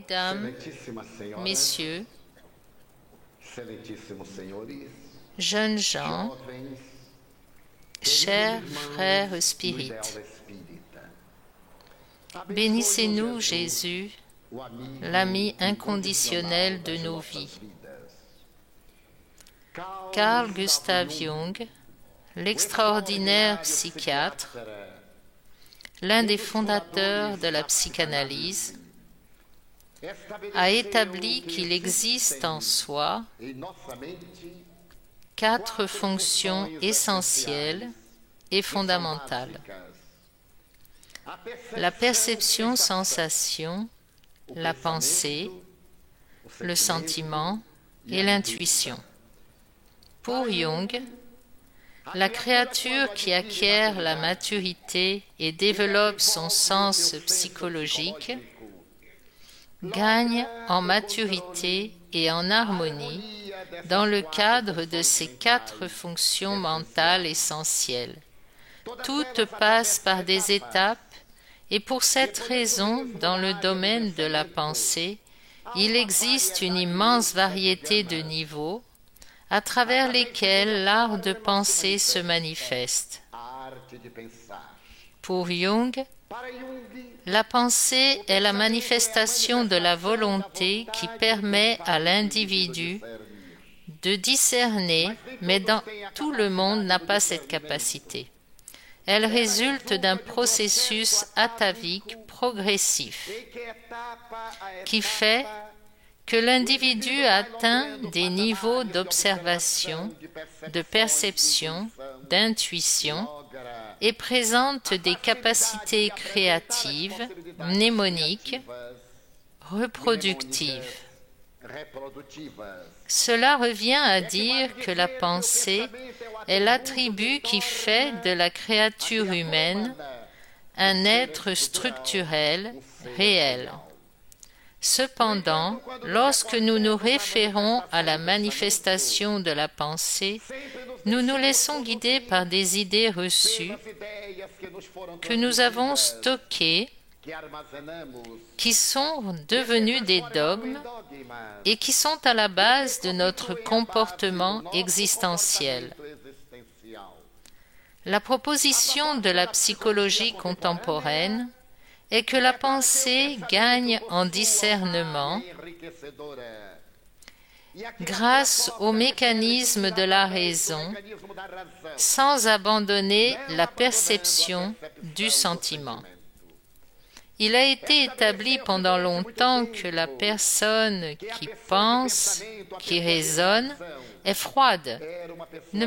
Mesdames, Messieurs, jeunes gens, chers frères spirites, bénissez-nous, Jésus, l'ami inconditionnel de nos vies. Carl Gustav Jung, l'extraordinaire psychiatre, l'un des fondateurs de la psychanalyse, a établi qu'il existe en soi 4 fonctions essentielles et fondamentales: la perception-sensation, la pensée, le sentiment et l'intuition. Pour Jung, la créature qui acquiert la maturité et développe son sens psychologique gagne en maturité et en harmonie dans le cadre de ces 4 fonctions mentales essentielles. Toutes passent par des étapes et pour cette raison, dans le domaine de la pensée, il existe une immense variété de niveaux à travers lesquels l'art de penser se manifeste. Pour Jung, la pensée est la manifestation de la volonté qui permet à l'individu de discerner, mais tout le monde n'a pas cette capacité. Elle résulte d'un processus atavique progressif qui fait que l'individu atteint des niveaux d'observation, de perception, d'intuition et présente des capacités créatives, mnémoniques, reproductives. Cela revient à dire que la pensée est l'attribut qui fait de la créature humaine un être structurel, réel. Cependant, lorsque nous nous référons à la manifestation de la pensée, nous nous laissons guider par des idées reçues que nous avons stockées, qui sont devenues des dogmes et qui sont à la base de notre comportement existentiel. La proposition de la psychologie contemporaine est que la pensée gagne en discernement grâce au mécanisme de la raison, sans abandonner la perception du sentiment. Il a été établi pendant longtemps que la personne qui pense, qui raisonne, est froide, ne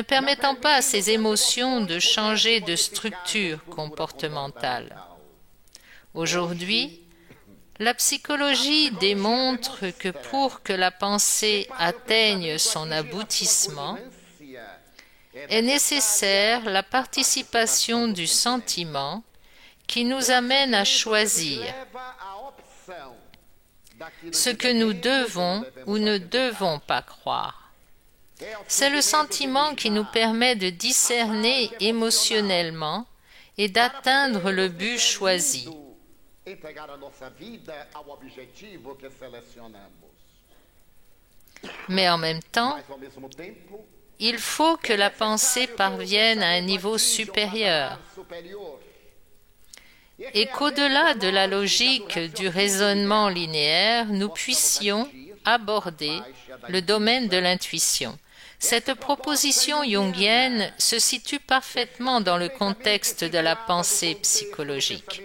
permettant pas à ses émotions de changer de structure comportementale. Aujourd'hui, la psychologie démontre que pour que la pensée atteigne son aboutissement, est nécessaire la participation du sentiment qui nous amène à choisir ce que nous devons ou ne devons pas croire. C'est le sentiment qui nous permet de discerner émotionnellement et d'atteindre le but choisi. Mais en même temps, il faut que la pensée parvienne à un niveau supérieur et qu'au-delà de la logique du raisonnement linéaire, nous puissions aborder le domaine de l'intuition. Cette proposition jungienne se situe parfaitement dans le contexte de la pensée psychologique.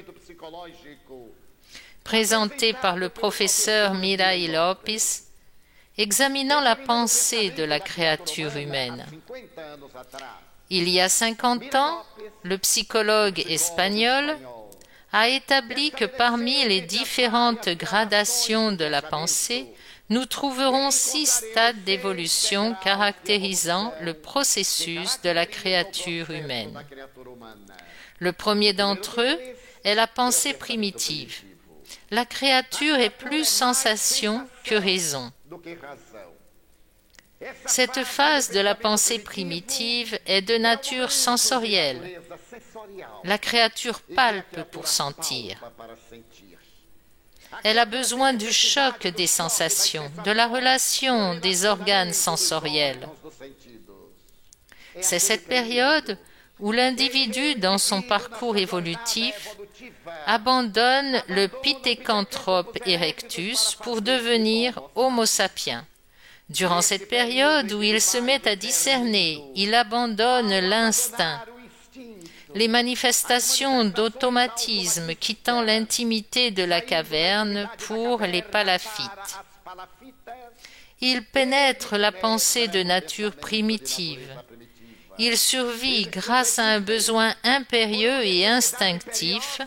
Présentée par le professeur Mirai Lopes, examinant la pensée de la créature humaine. Il y a 50 ans, le psychologue espagnol a établi que parmi les différentes gradations de la pensée, nous trouverons 6 stades d'évolution caractérisant le processus de la créature humaine. Le premier d'entre eux est la pensée primitive. La créature est plus sensation que raison. Cette phase de la pensée primitive est de nature sensorielle. La créature palpe pour sentir. Elle a besoin du choc des sensations, de la relation des organes sensoriels. C'est cette période où l'individu, dans son parcours évolutif, abandonne le Pithecanthrope erectus pour devenir Homo sapiens. Durant cette période où il se met à discerner, il abandonne l'instinct, les manifestations d'automatisme quittant l'intimité de la caverne pour les palaphytes. Il pénètre la pensée de nature primitive. Il survit grâce à un besoin impérieux et instinctif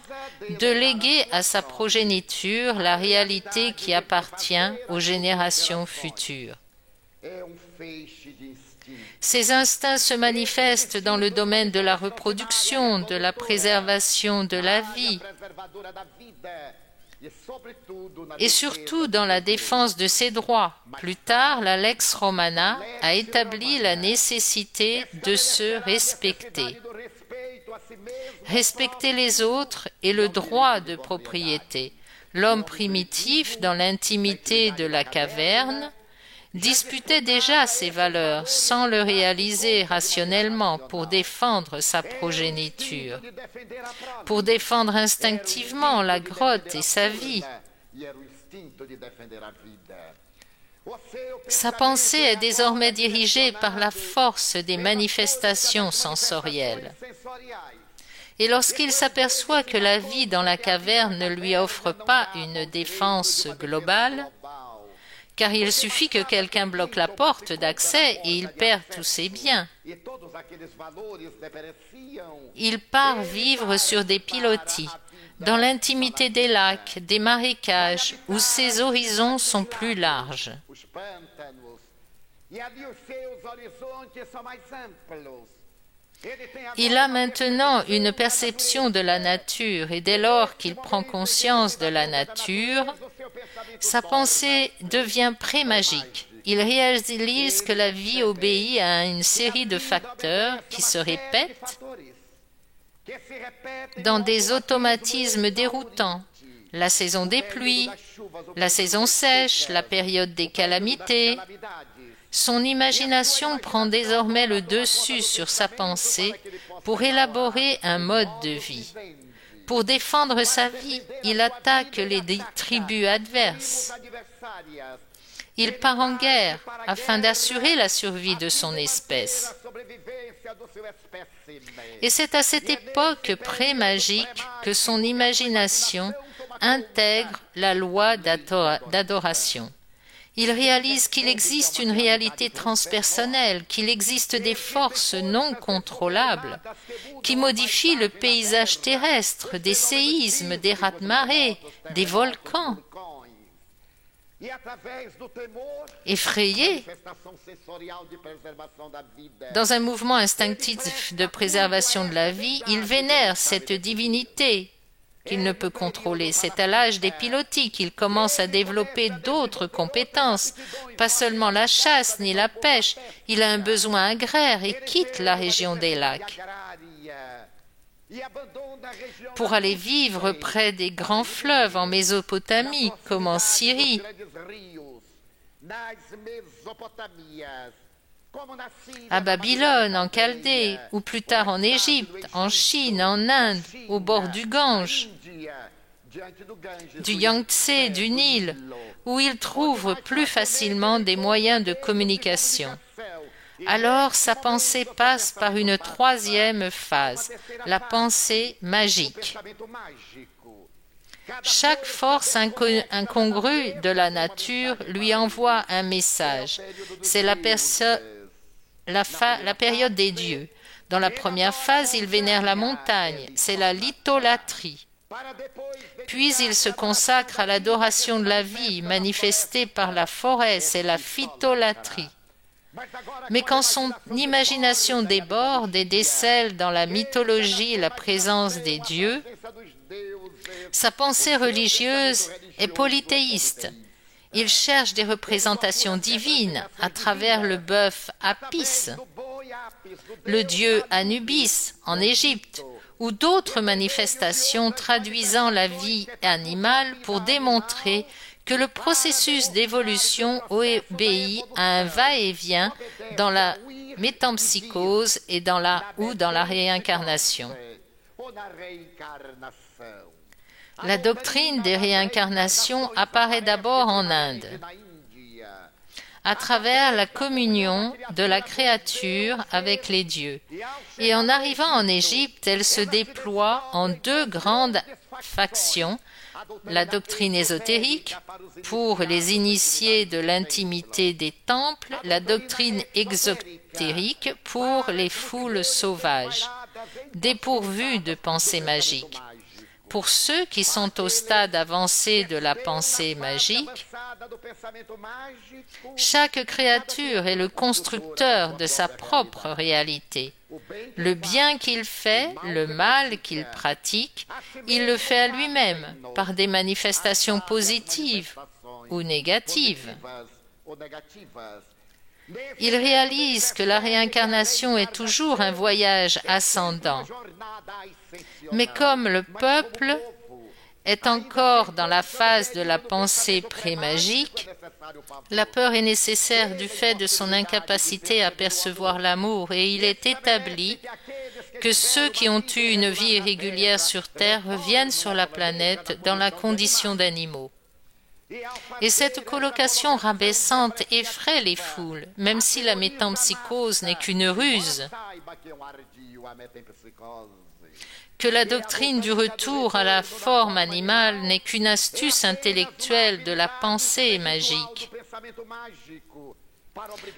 de léguer à sa progéniture la réalité qui appartient aux générations futures. Ces instincts se manifestent dans le domaine de la reproduction, de la préservation de la vie et surtout dans la défense de ses droits. Plus tard, la Lex Romana a établi la nécessité de se respecter. Respecter les autres et le droit de propriété. L'homme primitif, dans l'intimité de la caverne, disputait déjà ces valeurs sans le réaliser rationnellement pour défendre sa progéniture, pour défendre instinctivement la grotte et sa vie. Sa pensée est désormais dirigée par la force des manifestations sensorielles. Et lorsqu'il s'aperçoit que la vie dans la caverne ne lui offre pas une défense globale, car il suffit que quelqu'un bloque la porte d'accès et il perd tous ses biens. Il part vivre sur des pilotis, dans l'intimité des lacs, des marécages, où ses horizons sont plus larges. Il a maintenant une perception de la nature et dès lors qu'il prend conscience de la nature, sa pensée devient pré-magique. Il réalise que la vie obéit à une série de facteurs qui se répètent dans des automatismes déroutants. La saison des pluies, la saison sèche, la période des calamités. Son imagination prend désormais le dessus sur sa pensée pour élaborer un mode de vie. Pour défendre sa vie, il attaque les tribus adverses. Il part en guerre afin d'assurer la survie de son espèce. Et c'est à cette époque pré-magique que son imagination intègre la loi d'adoration. Il réalise qu'il existe une réalité transpersonnelle, qu'il existe des forces non contrôlables qui modifient le paysage terrestre, des séismes, des raz-de-marée, des volcans. Effrayé, dans un mouvement instinctif de préservation de la vie, il vénère cette divinité qu'il ne peut contrôler. C'est à l'âge des pilotis qu'il commence à développer d'autres compétences, pas seulement la chasse ni la pêche. Il a un besoin agraire et quitte la région des lacs pour aller vivre près des grands fleuves en Mésopotamie comme en Syrie. À Babylone, en Chaldée, ou plus tard en Égypte, en Chine, en Inde, au bord du Gange, du Yangtze, du Nil, où il trouve plus facilement des moyens de communication. Alors sa pensée passe par une troisième phase, la pensée magique. Chaque force incongrue de la nature lui envoie un message. C'est la période des dieux. Dans la première phase, il vénère la montagne, c'est la litholatrie. Puis il se consacre à l'adoration de la vie, manifestée par la forêt, c'est la phytolatrie. Mais quand son imagination déborde et décèle dans la mythologie la présence des dieux, sa pensée religieuse est polythéiste. Il cherche des représentations divines à travers le bœuf Apis, le dieu Anubis en Égypte, ou d'autres manifestations traduisant la vie animale pour démontrer que le processus d'évolution obéit à un va-et-vient dans la métempsychose et dans la réincarnation. La doctrine des réincarnations apparaît d'abord en Inde, à travers la communion de la créature avec les dieux. Et en arrivant en Égypte, elle se déploie en deux grandes factions, la doctrine ésotérique pour les initiés de l'intimité des temples, la doctrine exotérique pour les foules sauvages, dépourvues de pensée magique. Pour ceux qui sont au stade avancé de la pensée magique, chaque créature est le constructeur de sa propre réalité. Le bien qu'il fait, le mal qu'il pratique, il le fait à lui-même par des manifestations positives ou négatives. Il réalise que la réincarnation est toujours un voyage ascendant. Mais comme le peuple est encore dans la phase de la pensée pré-magique, la peur est nécessaire du fait de son incapacité à percevoir l'amour et il est établi que ceux qui ont eu une vie irrégulière sur Terre reviennent sur la planète dans la condition d'animaux. Et cette colocation rabaissante effraie les foules, même si la métempsychose n'est qu'une ruse. Que la doctrine du retour à la forme animale n'est qu'une astuce intellectuelle de la pensée magique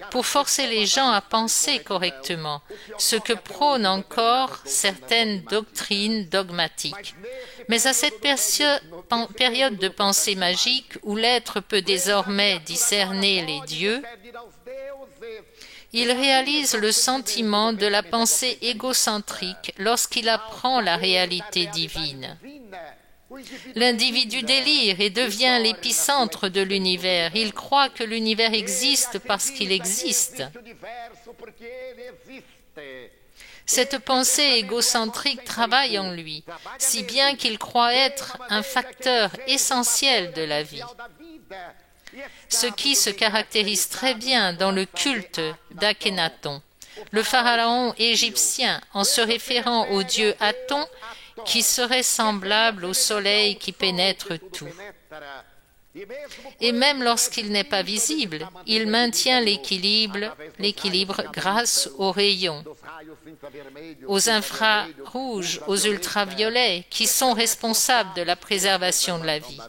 pour forcer les gens à penser correctement, ce que prônent encore certaines doctrines dogmatiques. Mais à cette période de pensée magique où l'être peut désormais discerner les dieux, il réalise le sentiment de la pensée égocentrique lorsqu'il apprend la réalité divine. L'individu délire et devient l'épicentre de l'univers. Il croit que l'univers existe parce qu'il existe. Cette pensée égocentrique travaille en lui, si bien qu'il croit être un facteur essentiel de la vie. Ce qui se caractérise très bien dans le culte d'Akhenaton, le pharaon égyptien, en se référant au dieu Aton, qui serait semblable au soleil qui pénètre tout. Et même lorsqu'il n'est pas visible, il maintient l'équilibre grâce aux rayons, aux infrarouges, aux ultraviolets, qui sont responsables de la préservation de la vie.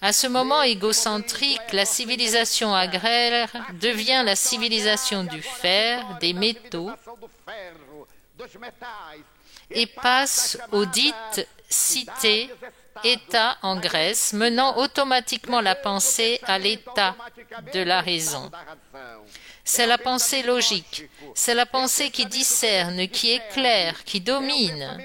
À ce moment égocentrique, la civilisation agraire devient la civilisation du fer, des métaux, et passe aux dites cités État en Grèce, menant automatiquement la pensée à l'état de la raison. C'est la pensée logique, c'est la pensée qui discerne, qui éclaire, qui domine.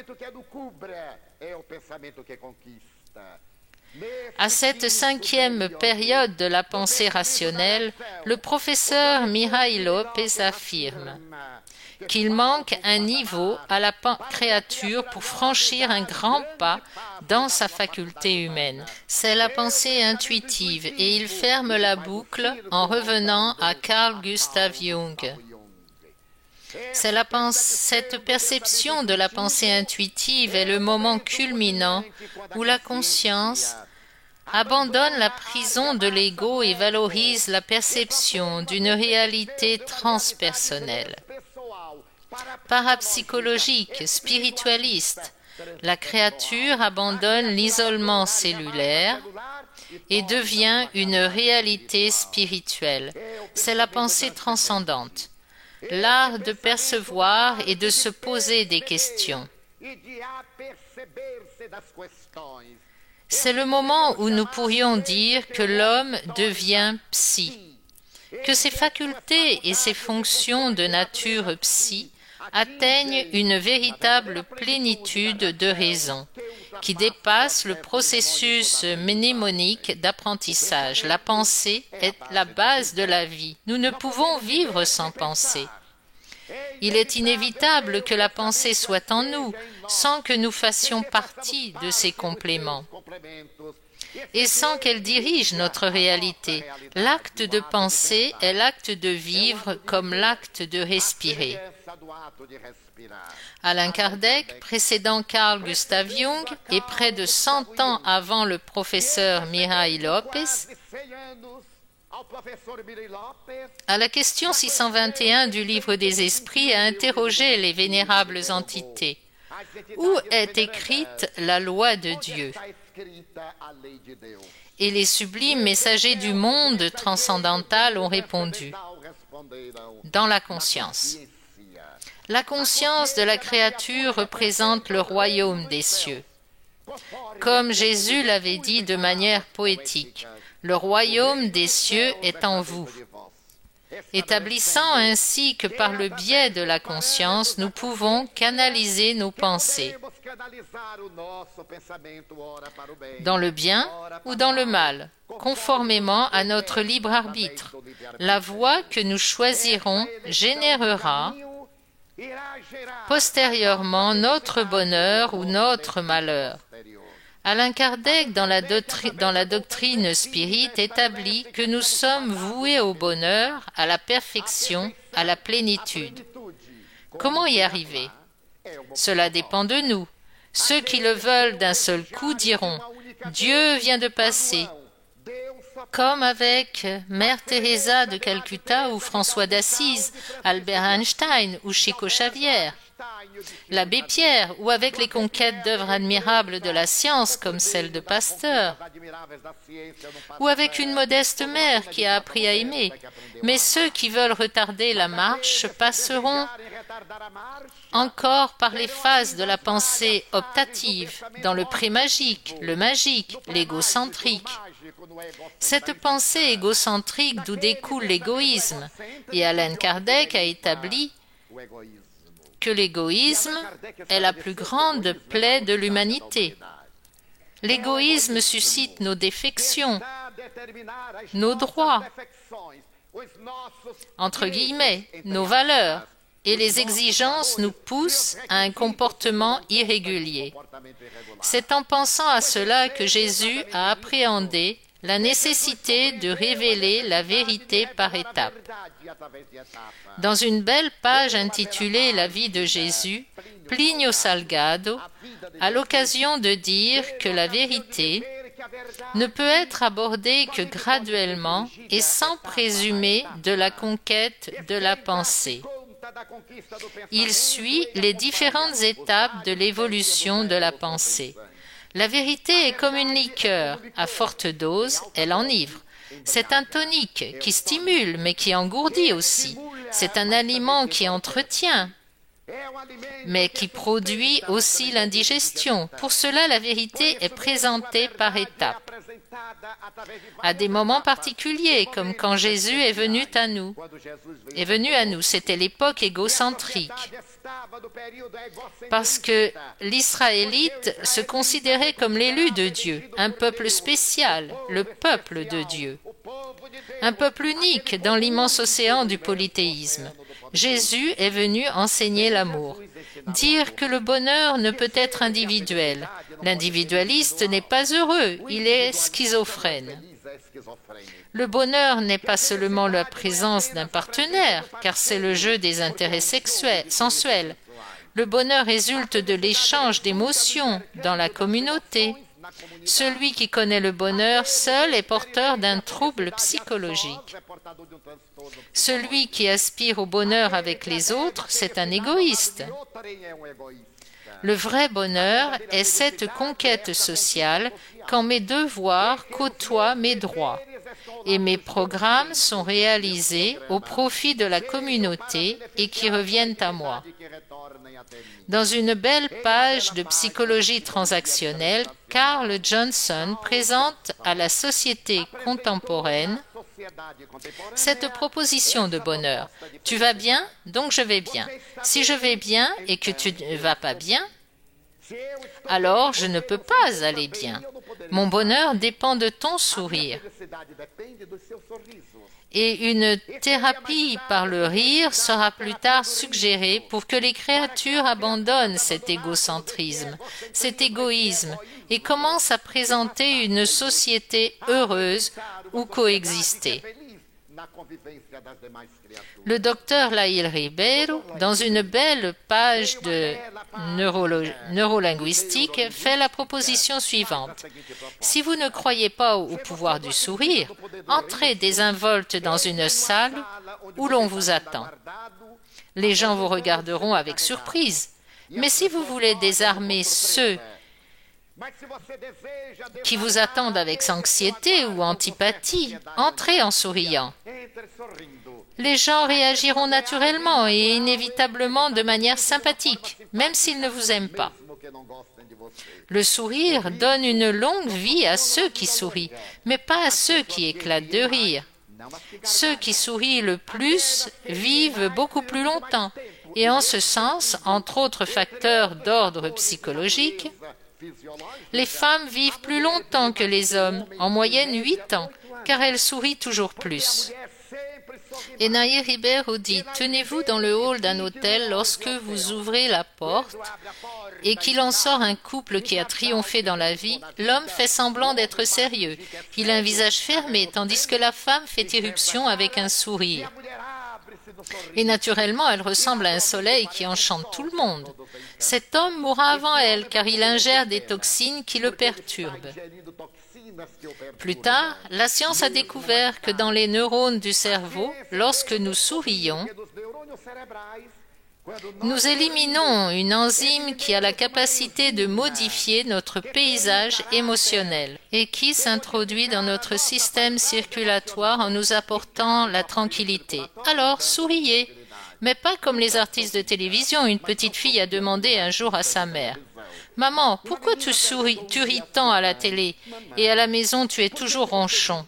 À cette cinquième période de la pensée rationnelle, le professeur Mihaly Lopez affirme qu'il manque un niveau à la créature pour franchir un grand pas dans sa faculté humaine. C'est la pensée intuitive et il ferme la boucle en revenant à Carl Gustav Jung. Cette perception de la pensée intuitive est le moment culminant où la conscience abandonne la prison de l'ego et valorise la perception d'une réalité transpersonnelle. Parapsychologique, spiritualiste, la créature abandonne l'isolement cellulaire et devient une réalité spirituelle. C'est la pensée transcendante, l'art de percevoir et de se poser des questions. C'est le moment où nous pourrions dire que l'homme devient psy, que ses facultés et ses fonctions de nature psy atteignent une véritable plénitude de raison, qui dépasse le processus mnémonique d'apprentissage. La pensée est la base de la vie. Nous ne pouvons vivre sans pensée. Il est inévitable que la pensée soit en nous, sans que nous fassions partie de ses compléments, et sans qu'elle dirige notre réalité. L'acte de penser est l'acte de vivre comme l'acte de respirer. Allan Kardec, précédant Carl Gustav Jung et près de 100 ans avant le professeur Mirai Lopes, à la question 621 du Livre des Esprits, a interrogé les vénérables entités. Où est écrite la loi de Dieu? Et les sublimes messagers du monde transcendantal ont répondu: dans la conscience. La conscience de la créature représente le royaume des cieux. Comme Jésus l'avait dit de manière poétique, le royaume des cieux est en vous. Établissant ainsi que par le biais de la conscience, nous pouvons canaliser nos pensées dans le bien ou dans le mal, conformément à notre libre arbitre. La voie que nous choisirons générera postérieurement notre bonheur ou notre malheur. Allan Kardec, dans la doctrine spirit, établit que nous sommes voués au bonheur, à la perfection, à la plénitude. Comment y arriver? Cela dépend de nous. Ceux qui le veulent d'un seul coup diront « Dieu vient de passer », comme avec Mère Teresa de Calcutta ou François d'Assise, Albert Einstein ou Chico Xavier, l'abbé Pierre, ou avec les conquêtes d'œuvres admirables de la science comme celle de Pasteur, ou avec une modeste mère qui a appris à aimer. Mais ceux qui veulent retarder la marche passeront encore par les phases de la pensée optative, dans le pré-magique, le magique, l'égocentrique. Cette pensée égocentrique d'où découle l'égoïsme, et Allan Kardec a établi que l'égoïsme est la plus grande plaie de l'humanité. L'égoïsme suscite nos défections, nos droits, entre guillemets, nos valeurs, et les exigences nous poussent à un comportement irrégulier. C'est en pensant à cela que Jésus a appréhendé la nécessité de révéler la vérité par étapes. Dans une belle page intitulée « La vie de Jésus », Plinio Salgado a l'occasion de dire que la vérité ne peut être abordée que graduellement et sans présumer de la conquête de la pensée. Il suit les différentes étapes de l'évolution de la pensée. La vérité est comme une liqueur, à forte dose, elle enivre. C'est un tonique qui stimule, mais qui engourdit aussi. C'est un aliment qui entretient, mais qui produit aussi l'indigestion. Pour cela, la vérité est présentée par étapes, à des moments particuliers, comme quand Jésus est venu à nous. C'était l'époque égocentrique, parce que l'Israélite se considérait comme l'élu de Dieu, un peuple spécial, le peuple de Dieu, un peuple unique dans l'immense océan du polythéisme. Jésus est venu enseigner l'amour, dire que le bonheur ne peut être individuel. L'individualiste n'est pas heureux, il est schizophrène. Le bonheur n'est pas seulement la présence d'un partenaire, car c'est le jeu des intérêts sensuels. Le bonheur résulte de l'échange d'émotions dans la communauté. Celui qui connaît le bonheur seul est porteur d'un trouble psychologique. Celui qui aspire au bonheur avec les autres, c'est un égoïste. Le vrai bonheur est cette conquête sociale quand mes devoirs côtoient mes droits et mes programmes sont réalisés au profit de la communauté et qui reviennent à moi. Dans une belle page de psychologie transactionnelle, Carl Johnson présente à la société contemporaine cette proposition de bonheur. Tu vas bien, donc je vais bien. Si je vais bien et que tu ne vas pas bien, alors je ne peux pas aller bien. Mon bonheur dépend de ton sourire. et une thérapie par le rire sera plus tard suggérée pour que les créatures abandonnent cet égocentrisme, cet égoïsme et commencent à présenter une société heureuse où coexister. Le docteur Laïl Ribeiro, dans une belle page de neurolinguistique, fait la proposition suivante. Si vous ne croyez pas au pouvoir du sourire, entrez désinvolte dans une salle où l'on vous attend. Les gens vous regarderont avec surprise. Mais si vous voulez désarmer ceux qui vous attendent avec anxiété ou antipathie, entrez en souriant. Les gens réagiront naturellement et inévitablement de manière sympathique, même s'ils ne vous aiment pas. Le sourire donne une longue vie à ceux qui sourient, mais pas à ceux qui éclatent de rire. Ceux qui sourient le plus vivent beaucoup plus longtemps, et en ce sens, entre autres facteurs d'ordre psychologique, les femmes vivent plus longtemps que les hommes, en moyenne 8 ans, car elles sourient toujours plus. Et Naïl Ribeiro dit, tenez-vous dans le hall d'un hôtel lorsque vous ouvrez la porte et qu'il en sort un couple qui a triomphé dans la vie, l'homme fait semblant d'être sérieux. Il a un visage fermé, tandis que la femme fait irruption avec un sourire. Et naturellement, elle ressemble à un soleil qui enchante tout le monde. Cet homme mourra avant elle, car il ingère des toxines qui le perturbent. Plus tard, la science a découvert que dans les neurones du cerveau, lorsque nous sourions, nous éliminons une enzyme qui a la capacité de modifier notre paysage émotionnel et qui s'introduit dans notre système circulatoire en nous apportant la tranquillité. Alors, souriez, mais pas comme les artistes de télévision. Une petite fille a demandé un jour à sa mère, « Maman, pourquoi tu ris tant à la télé et à la maison tu es toujours ronchon ?»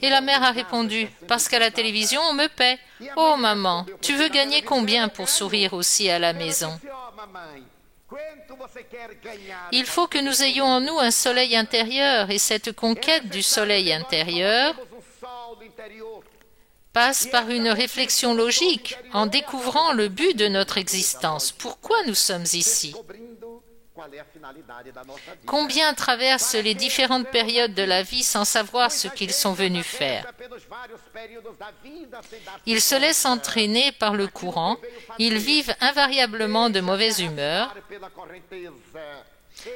Et la mère a répondu, « Parce qu'à la télévision on me paie. »« Oh maman, tu veux gagner combien pour sourire aussi à la maison ?» Il faut que nous ayons en nous un soleil intérieur, et cette conquête du soleil intérieur passe par une réflexion logique, en découvrant le but de notre existence. Pourquoi nous sommes ici? Combien traversent les différentes périodes de la vie sans savoir ce qu'ils sont venus faire? Ils se laissent entraîner par le courant, ils vivent invariablement de mauvaise humeur.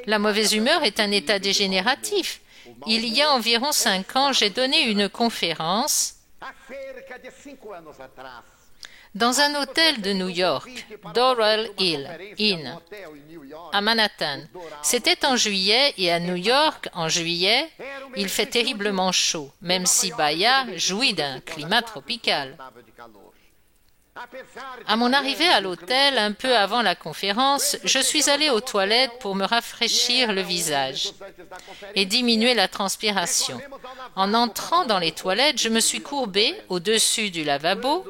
La mauvaise humeur est un état dégénératif. Il y a environ 5 ans, j'ai donné une conférence dans un hôtel de New York, Doral Inn, à Manhattan. C'était en juillet et à New York, en juillet, il fait terriblement chaud, même si Bahia jouit d'un climat tropical. À mon arrivée à l'hôtel, un peu avant la conférence, je suis allée aux toilettes pour me rafraîchir le visage et diminuer la transpiration. En entrant dans les toilettes, je me suis courbée au-dessus du lavabo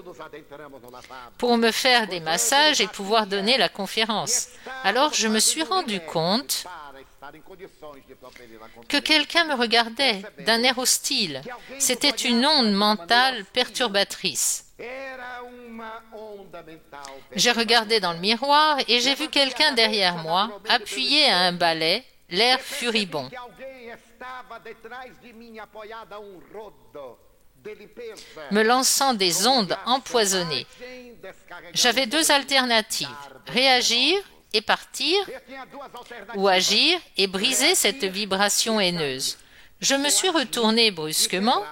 pour me faire des massages et pouvoir donner la conférence. Alors je me suis rendu compte que quelqu'un me regardait d'un air hostile. C'était une onde mentale perturbatrice. J'ai regardé dans le miroir et j'ai vu quelqu'un derrière moi, appuyé à un balai, l'air furibond. Me lançant des ondes empoisonnées. J'avais 2 alternatives, réagir et partir, ou agir et briser cette vibration haineuse. Je me suis retournée brusquement,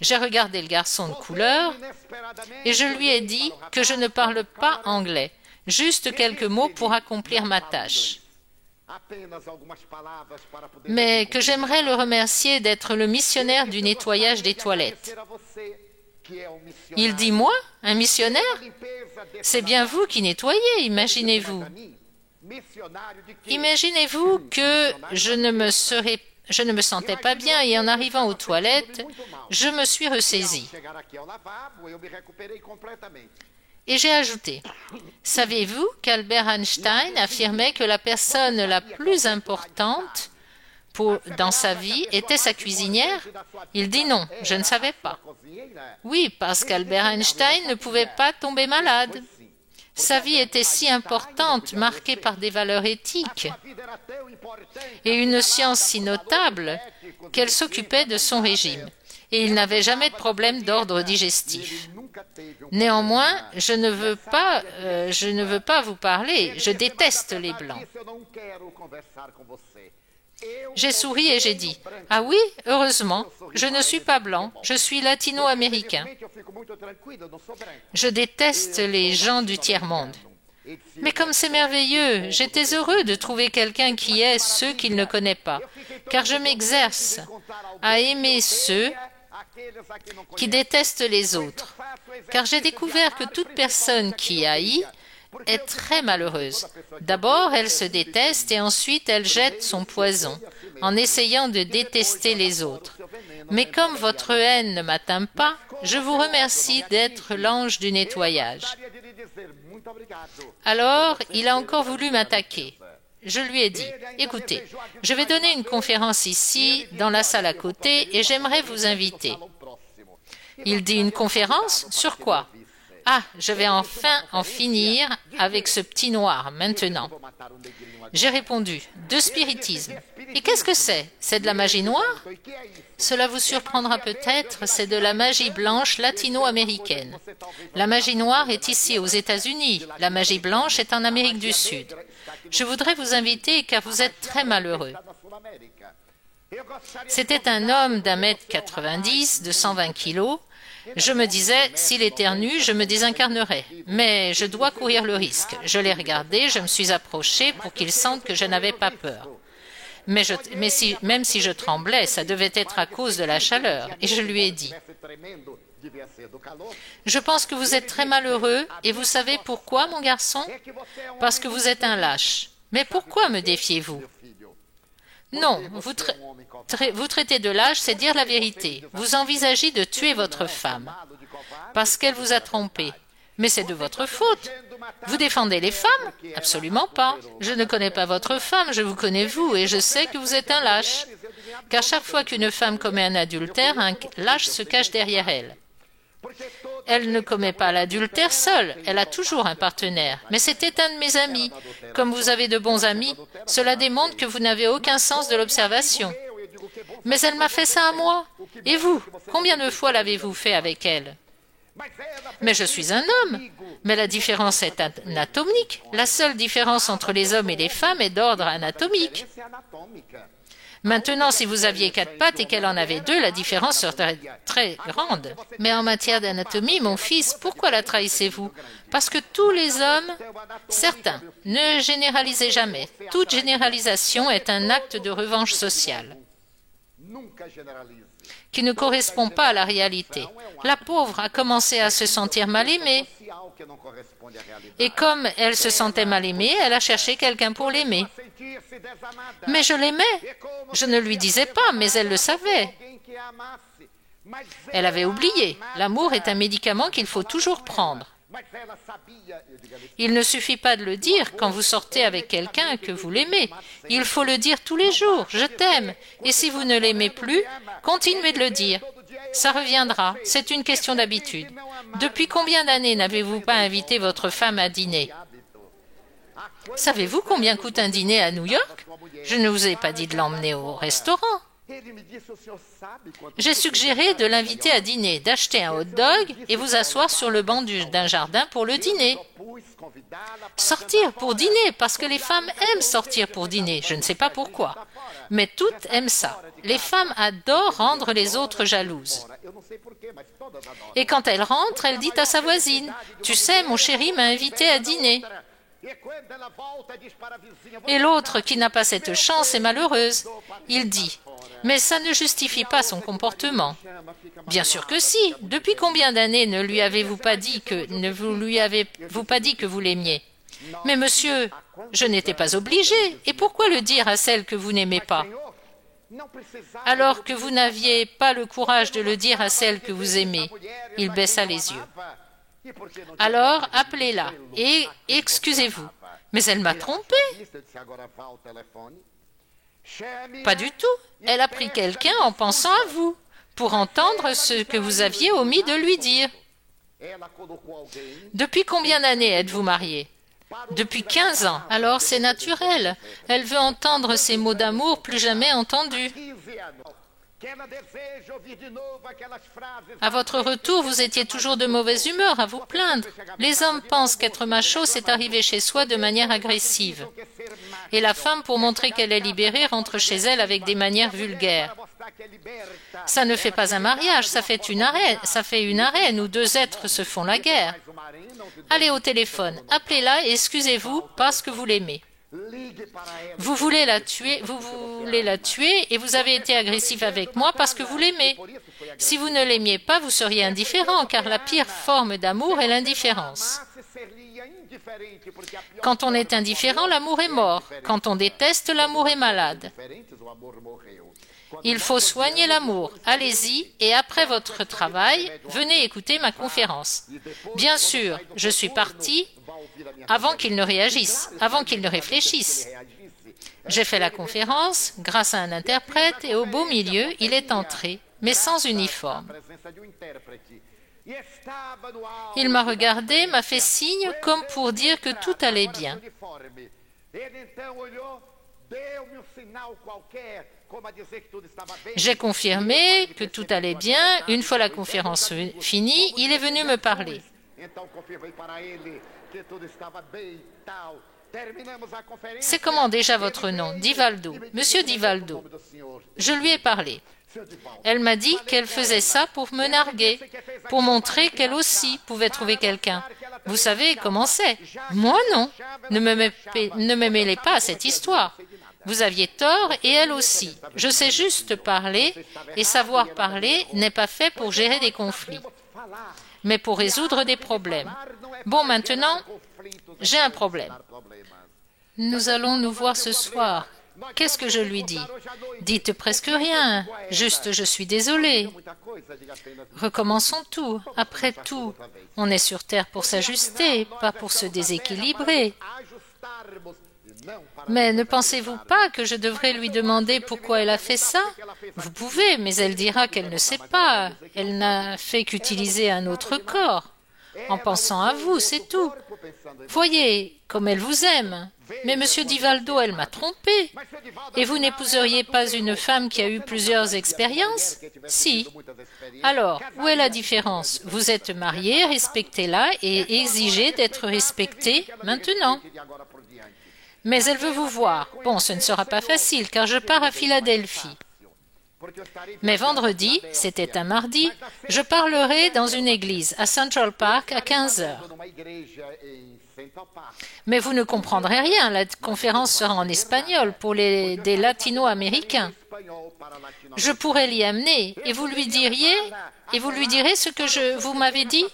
j'ai regardé le garçon de couleur et je lui ai dit que je ne parle pas anglais, juste quelques mots pour accomplir ma tâche. Mais que j'aimerais le remercier d'être le missionnaire du nettoyage des toilettes. Il dit, moi, un missionnaire? C'est bien vous qui nettoyez, imaginez-vous. Imaginez-vous que je ne me sentais pas bien et en arrivant aux toilettes, je me suis ressaisie. Et j'ai ajouté, savez-vous qu'Albert Einstein affirmait que la personne la plus importante dans sa vie était sa cuisinière? Il dit non, je ne savais pas. Oui, parce qu'Albert Einstein ne pouvait pas tomber malade. Sa vie était si importante, marquée par des valeurs éthiques et une science si notable qu'elle s'occupait de son régime. Et il n'avait jamais de problème d'ordre digestif. Néanmoins, je ne veux pas vous parler, je déteste les Blancs. J'ai souri et j'ai dit « Ah oui, heureusement, je ne suis pas blanc, je suis latino-américain. Je déteste les gens du tiers-monde. Mais comme c'est merveilleux, j'étais heureux de trouver quelqu'un qui est ceux qu'il ne connaît pas, car je m'exerce à aimer ceux qui détestent les autres, car j'ai découvert que toute personne qui haït est très malheureuse. D'abord, elle se déteste et ensuite elle jette son poison en essayant de détester les autres. Mais comme votre haine ne m'atteint pas, je vous remercie d'être l'ange du nettoyage. Alors, il a encore voulu m'attaquer. Je lui ai dit, écoutez, je vais donner une conférence ici, dans la salle à côté, et j'aimerais vous inviter. Il dit, une conférence? Sur quoi? Ah, je vais enfin en finir avec ce petit noir, maintenant. J'ai répondu, de spiritisme. Et qu'est-ce que c'est? C'est de la magie noire? Cela vous surprendra peut-être, c'est de la magie blanche latino-américaine. La magie noire est ici aux États-Unis, la magie blanche est en Amérique du Sud. Je voudrais vous inviter car vous êtes très malheureux. C'était un homme d'1,90 m, de 120 kilos. Je me disais, s'il éternue, je me désincarnerais. Mais je dois courir le risque. Je l'ai regardé, je me suis approché pour qu'il sente que je n'avais pas peur. Même si je tremblais, ça devait être à cause de la chaleur. Et je lui ai dit, « Je pense que vous êtes très malheureux et vous savez pourquoi, mon garçon? Parce que vous êtes un lâche. Mais pourquoi me défiez-vous? Non, vous traiter de lâche, c'est dire la vérité. Vous envisagez de tuer votre femme parce qu'elle vous a trompé. Mais c'est de votre faute. Vous défendez les femmes? Absolument pas. Je ne connais pas votre femme, je vous connais vous, et je sais que vous êtes un lâche. Car chaque fois qu'une femme commet un adultère, un lâche se cache derrière elle. Elle ne commet pas l'adultère seule, elle a toujours un partenaire. Mais c'était un de mes amis. Comme vous avez de bons amis, cela démontre que vous n'avez aucun sens de l'observation. Mais elle m'a fait ça à moi. Et vous, combien de fois l'avez-vous fait avec elle? Mais je suis un homme. Mais la différence est anatomique. La seule différence entre les hommes et les femmes est d'ordre anatomique. Maintenant, si vous aviez 4 pattes et qu'elle en avait 2, la différence serait très grande. Mais en matière d'anatomie, mon fils, pourquoi la trahissez-vous? Parce que tous les hommes, certains, ne généralisez jamais. Toute généralisation est un acte de revanche sociale qui ne correspond pas à la réalité. La pauvre a commencé à se sentir mal aimée. Et comme elle se sentait mal aimée, elle a cherché quelqu'un pour l'aimer. Mais je l'aimais. Je ne lui disais pas, mais elle le savait. Elle avait oublié. L'amour est un médicament qu'il faut toujours prendre. Il ne suffit pas de le dire quand vous sortez avec quelqu'un que vous l'aimez. Il faut le dire tous les jours, je t'aime. Et si vous ne l'aimez plus, continuez de le dire. Ça reviendra, c'est une question d'habitude. Depuis combien d'années n'avez-vous pas invité votre femme à dîner? Savez-vous combien coûte un dîner à New York? Je ne vous ai pas dit de l'emmener au restaurant. J'ai suggéré de l'inviter à dîner, d'acheter un hot-dog et vous asseoir sur le banc d'un jardin pour le dîner. Sortir pour dîner, parce que les femmes aiment sortir pour dîner. Je ne sais pas pourquoi, mais toutes aiment ça. Les femmes adorent rendre les autres jalouses. Et quand elle rentre, elle dit à sa voisine, « Tu sais, mon chéri m'a invité à dîner. » Et l'autre qui n'a pas cette chance est malheureuse. Il dit, mais ça ne justifie pas son comportement. Bien sûr que si. Depuis combien d'années ne lui avez-vous pas dit que vous l'aimiez? Mais monsieur, je n'étais pas obligée. Et pourquoi le dire à celle que vous n'aimez pas? Alors que vous n'aviez pas le courage de le dire à celle que vous aimez. Il baissa les yeux. Alors, appelez-la et excusez-vous. Mais elle m'a trompé. Pas du tout. Elle a pris quelqu'un en pensant à vous, pour entendre ce que vous aviez omis de lui dire. Depuis combien d'années êtes-vous mariés? Depuis 15 ans. Alors c'est naturel. Elle veut entendre ces mots d'amour plus jamais entendus. À votre retour, vous étiez toujours de mauvaise humeur à vous plaindre. Les hommes pensent qu'être macho, c'est arriver chez soi de manière agressive. Et la femme, pour montrer qu'elle est libérée, rentre chez elle avec des manières vulgaires. Ça ne fait pas un mariage, ça fait une arène où deux êtres se font la guerre. Allez au téléphone, appelez-la et excusez-vous parce que vous l'aimez. Vous voulez la tuer et vous avez été agressif avec moi parce que vous l'aimez. Si vous ne l'aimiez pas, vous seriez indifférent, car la pire forme d'amour est l'indifférence. Quand on est indifférent, l'amour est mort. Quand on déteste, l'amour est malade. Il faut soigner l'amour. Allez-y et après votre travail, venez écouter ma conférence. Bien sûr, je suis partie avant qu'il ne réagisse, avant qu'il ne réfléchisse. J'ai fait la conférence grâce à un interprète et au beau milieu, il est entré, mais sans uniforme. Il m'a regardé, m'a fait signe comme pour dire que tout allait bien. J'ai confirmé que tout allait bien. Une fois la conférence finie, il est venu me parler. C'est comment déjà votre nom? Divaldo. Monsieur Divaldo. Je lui ai parlé. Elle m'a dit qu'elle faisait ça pour me narguer, pour montrer qu'elle aussi pouvait trouver quelqu'un. Vous savez comment c'est? Moi non. Ne me mêlez pas à cette histoire. Vous aviez tort et elle aussi. Je sais juste parler et savoir parler n'est pas fait pour gérer des conflits, mais pour résoudre des problèmes. Bon, maintenant, j'ai un problème. Nous allons nous voir ce soir. Qu'est-ce que je lui dis? Dites presque rien. Juste, je suis désolée. Recommençons tout. Après tout, on est sur terre pour s'ajuster, pas pour se déséquilibrer. Mais ne pensez-vous pas que je devrais lui demander pourquoi elle a fait ça? Vous pouvez, mais elle dira qu'elle ne sait pas. Elle n'a fait qu'utiliser un autre corps. En pensant à vous, c'est tout. Voyez comme elle vous aime. Mais Monsieur Divaldo, elle m'a trompé. Et vous n'épouseriez pas une femme qui a eu plusieurs expériences? Si. Alors, où est la différence? Vous êtes marié, respectez-la et exigez d'être respecté maintenant. Mais elle veut vous voir. Bon, ce ne sera pas facile, car je pars à Philadelphie. Mais vendredi, c'était un mardi, je parlerai dans une église à Central Park à 15 heures. Mais vous ne comprendrez rien, la conférence sera en espagnol pour des latino-américains. Je pourrais l'y amener et vous lui direz ce que vous m'avez dit?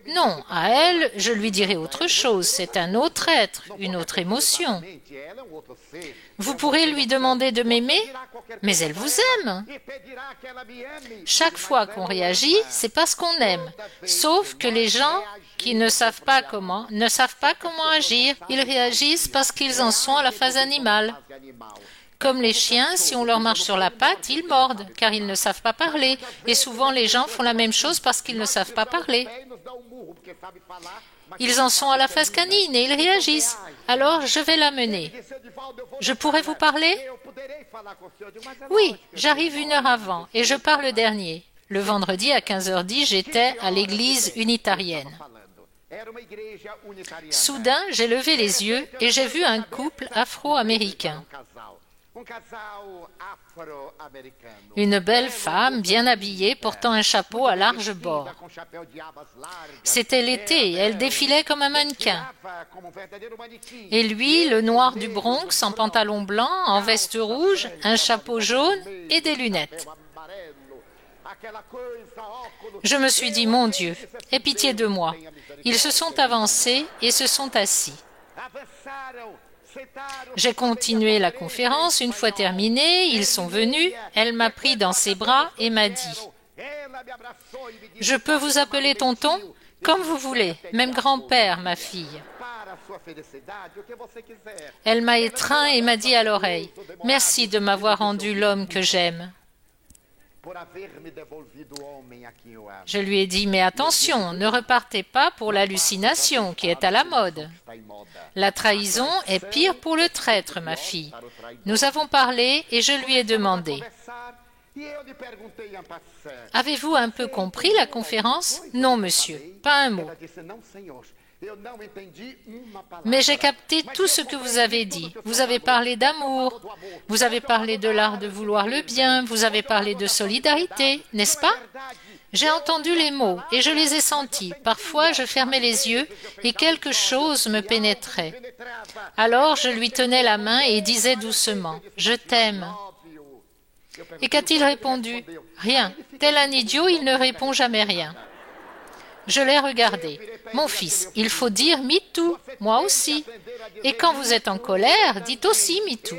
Non, à elle, je lui dirai autre chose, c'est un autre être, une autre émotion. Vous pourrez lui demander de m'aimer, mais elle vous aime. Chaque fois qu'on réagit, c'est parce qu'on aime. Sauf que les gens qui ne savent pas comment agir, ils réagissent parce qu'ils en sont à la phase animale. Comme les chiens, si on leur marche sur la patte, ils mordent, car ils ne savent pas parler. Et souvent, les gens font la même chose parce qu'ils ne savent pas parler. Ils en sont à la phase canine et ils réagissent. Alors, je vais l'amener. Je pourrais vous parler? Oui, j'arrive 1 heure avant et je pars le dernier. Le vendredi à 15h10, j'étais à l'église unitarienne. Soudain, j'ai levé les yeux et j'ai vu un couple afro-américain. Une belle femme, bien habillée, portant un chapeau à large bord. C'était l'été, elle défilait comme un mannequin. Et lui, le noir du Bronx, en pantalon blanc, en veste rouge, un chapeau jaune et des lunettes. Je me suis dit, mon Dieu, aie pitié de moi. Ils se sont avancés et se sont assis. J'ai continué la conférence. Une fois terminée, ils sont venus. Elle m'a pris dans ses bras et m'a dit « Je peux vous appeler tonton? Comme vous voulez, même grand-père, ma fille. » Elle m'a étreint et m'a dit à l'oreille, « Merci de m'avoir rendu l'homme que j'aime. » Je lui ai dit, « Mais attention, ne repartez pas pour l'hallucination qui est à la mode. La trahison est pire pour le traître, ma fille. » Nous avons parlé et je lui ai demandé, « Avez-vous un peu compris la conférence? » « Non, monsieur, pas un mot. » « Mais j'ai capté tout ce que vous avez dit. Vous avez parlé d'amour, vous avez parlé de l'art de vouloir le bien, vous avez parlé de solidarité, n'est-ce pas? J'ai entendu les mots et je les ai sentis. Parfois, je fermais les yeux et quelque chose me pénétrait. Alors, je lui tenais la main et disais doucement, « Je t'aime. » Et qu'a-t-il répondu? Rien. Tel un idiot, il ne répond jamais rien. Je l'ai regardé. Mon fils, il faut dire MeToo, moi aussi. Et quand vous êtes en colère, dites aussi MeToo.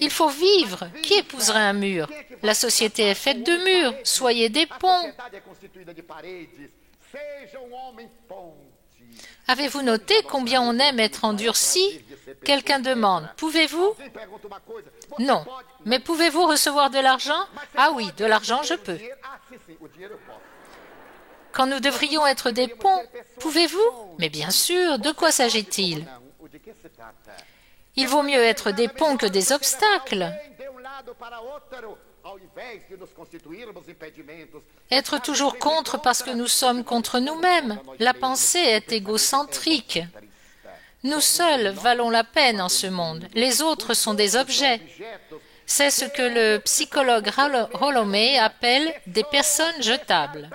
Il faut vivre. Qui épouserait un mur? La société est faite de murs. Soyez des ponts. Avez-vous noté combien on aime être endurci? Quelqu'un demande, pouvez-vous? Non. Mais pouvez-vous recevoir de l'argent? Ah oui, de l'argent, je peux. Quand nous devrions être des ponts, pouvez-vous? Mais bien sûr, de quoi s'agit-il? Il vaut mieux être des ponts que des obstacles. Être toujours contre parce que nous sommes contre nous-mêmes. La pensée est égocentrique. Nous seuls valons la peine en ce monde. Les autres sont des objets. C'est ce que le psychologue Rolomé appelle des personnes jetables.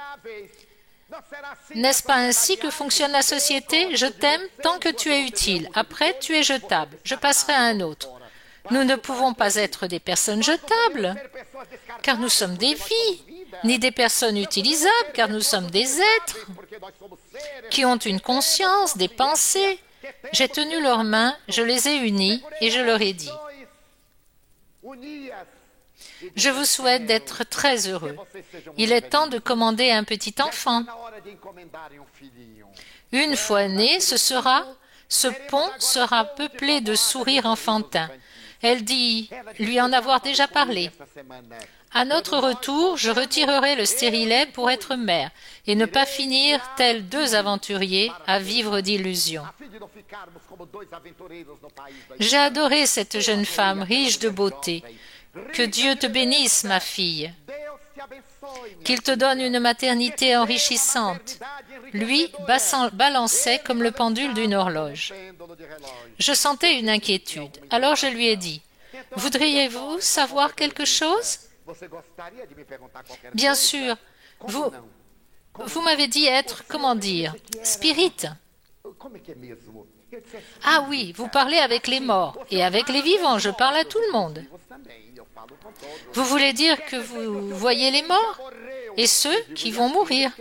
N'est-ce pas ainsi que fonctionne la société? Je t'aime tant que tu es utile. Après, tu es jetable. Je passerai à un autre. Nous ne pouvons pas être des personnes jetables, car nous sommes des vies, ni des personnes utilisables, car nous sommes des êtres qui ont une conscience, des pensées. J'ai tenu leurs mains, je les ai unies et je leur ai dit, « Je vous souhaite d'être très heureux. Il est temps de commander un petit enfant. Une fois né, ce pont sera peuplé de sourires enfantins. » Elle dit lui en avoir déjà parlé. À notre retour, je retirerai le stérilet pour être mère et ne pas finir tels deux aventuriers à vivre d'illusions. J'ai adoré cette jeune femme riche de beauté. Que Dieu te bénisse, ma fille. Qu'il te donne une maternité enrichissante. Lui balançait comme le pendule d'une horloge. Je sentais une inquiétude. Alors je lui ai dit, « Voudriez-vous savoir quelque chose? » Bien sûr. Vous m'avez dit être, comment dire, spirit. Ah oui, vous parlez avec les morts et avec les vivants, je parle à tout le monde. Vous voulez dire que vous voyez les morts et ceux qui vont mourir.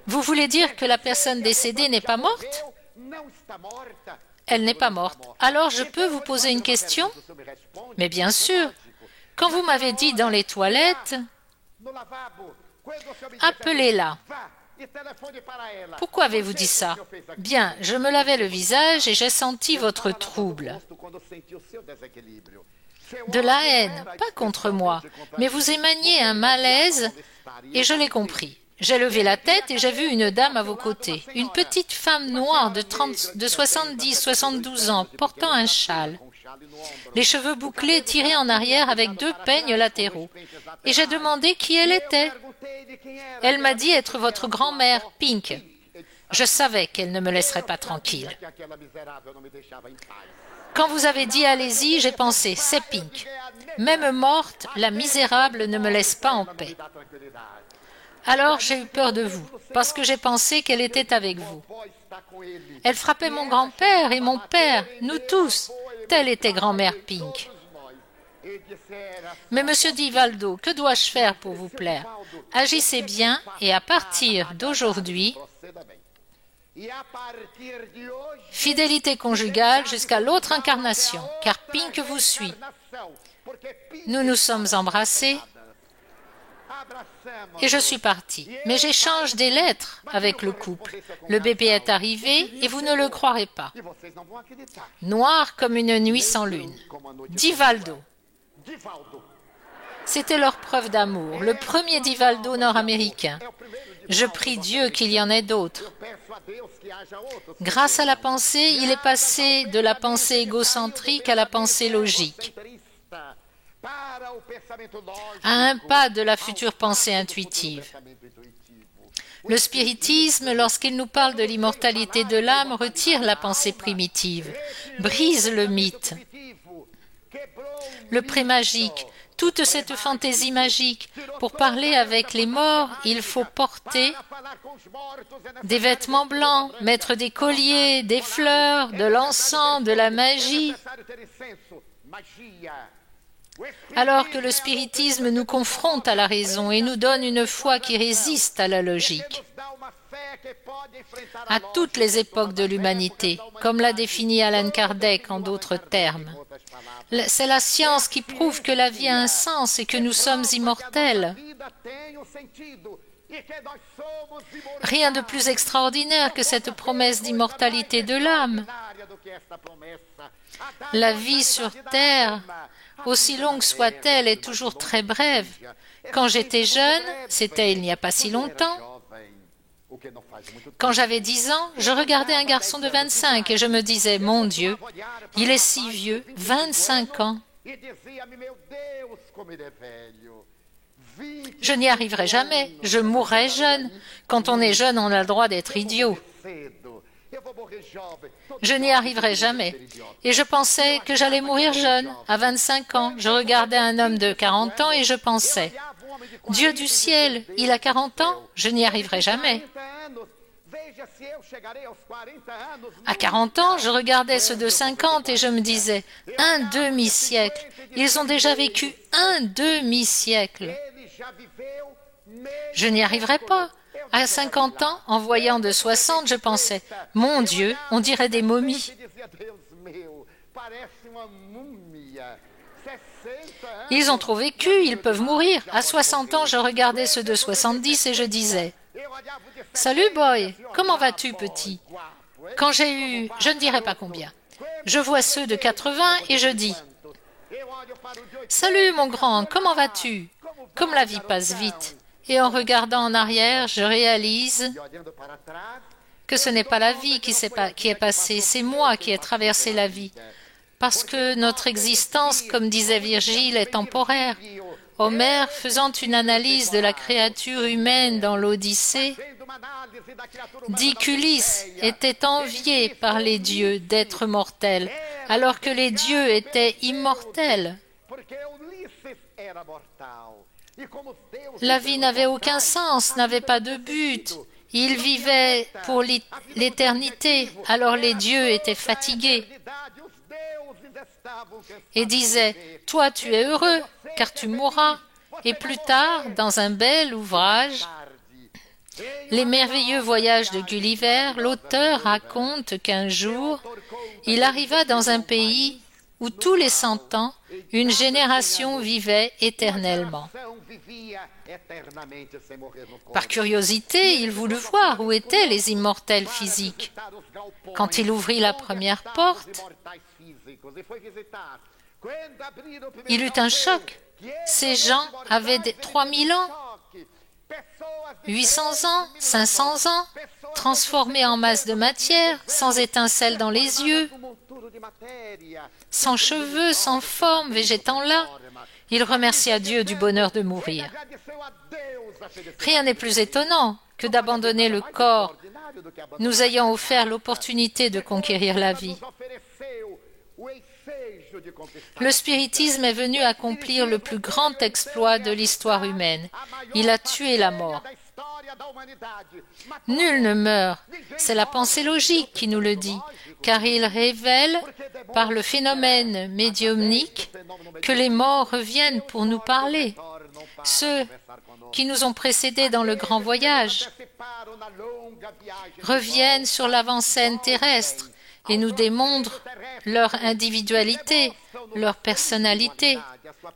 Vous voulez dire que la personne décédée n'est pas morte? Elle n'est pas morte. Alors je peux vous poser une question? Mais bien sûr. Quand vous m'avez dit dans les toilettes, appelez-la. Pourquoi avez-vous dit ça? Bien, je me lavais le visage et j'ai senti votre trouble. De la haine, pas contre moi, mais vous émaniez un malaise et je l'ai compris. J'ai levé la tête et j'ai vu une dame à vos côtés, une petite femme noire de 70-72 ans, portant un châle. Les cheveux bouclés tirés en arrière avec 2 peignes latéraux. Et j'ai demandé qui elle était. Elle m'a dit être votre grand-mère, Pink. Je savais qu'elle ne me laisserait pas tranquille. Quand vous avez dit « allez-y », j'ai pensé « c'est Pink ». Même morte, la misérable ne me laisse pas en paix. Alors j'ai eu peur de vous, parce que j'ai pensé qu'elle était avec vous. Elle frappait mon grand-père et mon père, nous tous. Telle était grand-mère Pink. Mais monsieur Divaldo, que dois-je faire pour vous plaire? Agissez bien et à partir d'aujourd'hui, fidélité conjugale jusqu'à l'autre incarnation, car Pink vous suit. Nous nous sommes embrassés. Et je suis partie. Mais j'échange des lettres avec le couple. Le bébé est arrivé et vous ne le croirez pas. Noir comme une nuit sans lune. Divaldo. C'était leur preuve d'amour, le premier Divaldo nord-américain. Je prie Dieu qu'il y en ait d'autres. Grâce à la pensée, il est passé de la pensée égocentrique à la pensée logique, à un pas de la future pensée intuitive. Le spiritisme, lorsqu'il nous parle de l'immortalité de l'âme, retire la pensée primitive, brise le mythe, le pré-magique, toute cette fantaisie magique. Pour parler avec les morts, il faut porter des vêtements blancs, mettre des colliers, des fleurs, de l'encens, de la magie. Alors que le spiritisme nous confronte à la raison et nous donne une foi qui résiste à la logique. À toutes les époques de l'humanité, comme l'a défini Allan Kardec en d'autres termes. C'est la science qui prouve que la vie a un sens et que nous sommes immortels. Rien de plus extraordinaire que cette promesse d'immortalité de l'âme. La vie sur Terre, aussi longue soit-elle, est toujours très brève. Quand j'étais jeune, c'était il n'y a pas si longtemps, quand j'avais 10 ans, je regardais un garçon de 25 et je me disais, mon Dieu, il est si vieux, 25 ans. Je n'y arriverai jamais, je mourrai jeune. Quand on est jeune, on a le droit d'être idiot. Je n'y arriverai jamais. Et je pensais que j'allais mourir jeune, à 25 ans. Je regardais un homme de 40 ans et je pensais, Dieu du ciel, il a 40 ans, je n'y arriverai jamais. À 40 ans, je regardais ceux de 50 et je me disais, un demi-siècle, ils ont déjà vécu un demi-siècle. Je n'y arriverai pas. À 50 ans, en voyant de 60, je pensais, mon Dieu, on dirait des momies. Ils ont trop vécu, ils peuvent mourir. À 60 ans, je regardais ceux de 70 et je disais, salut boy, comment vas-tu petit? Quand j'ai eu, je ne dirai pas combien, je vois ceux de 80 et je dis, salut mon grand, comment vas-tu? Comme la vie passe vite. Et en regardant en arrière, je réalise que ce n'est pas la vie qui est passée, c'est moi qui ai traversé la vie. Parce que notre existence, comme disait Virgile, est temporaire. Homère, faisant une analyse de la créature humaine dans l'Odyssée, dit qu'Ulysse était envié par les dieux d'être mortel, alors que les dieux étaient immortels. La vie n'avait aucun sens, n'avait pas de but. Il vivait pour l'éternité, alors les dieux étaient fatigués et disaient, toi tu es heureux, car tu mourras. Et plus tard, dans un bel ouvrage, Les merveilleux voyages de Gulliver, l'auteur raconte qu'un jour, il arriva dans un pays où tous les 100 ans, une génération vivait éternellement. Par curiosité, il voulut voir où étaient les immortels physiques. Quand il ouvrit la première porte, il eut un choc. Ces gens avaient 3000 ans, 800 ans, 500 ans, transformés en masse de matière, sans étincelle dans les yeux, sans cheveux, sans forme, végétant là. Il remercia Dieu du bonheur de mourir. Rien n'est plus étonnant que d'abandonner le corps, nous ayant offert l'opportunité de conquérir la vie. Le spiritisme est venu accomplir le plus grand exploit de l'histoire humaine. Il a tué la mort. Nul ne meurt, c'est la pensée logique qui nous le dit, car il révèle par le phénomène médiumnique que les morts reviennent pour nous parler. Ceux qui nous ont précédés dans le grand voyage reviennent sur l'avant-scène terrestre et nous démontrent leur individualité, leur personnalité,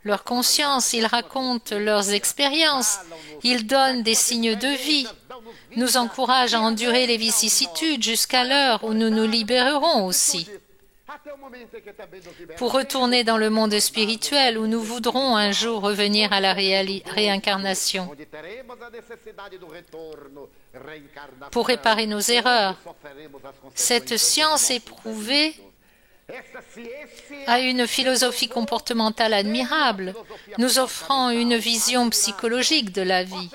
leur conscience. Ils racontent leurs expériences Il donne des signes de vie, nous encourage à endurer les vicissitudes jusqu'à l'heure où nous nous libérerons aussi, pour retourner dans le monde spirituel où nous voudrons un jour revenir à la réincarnation, pour réparer nos erreurs. Cette science éprouvée a une philosophie comportementale admirable, nous offrant une vision psychologique de la vie.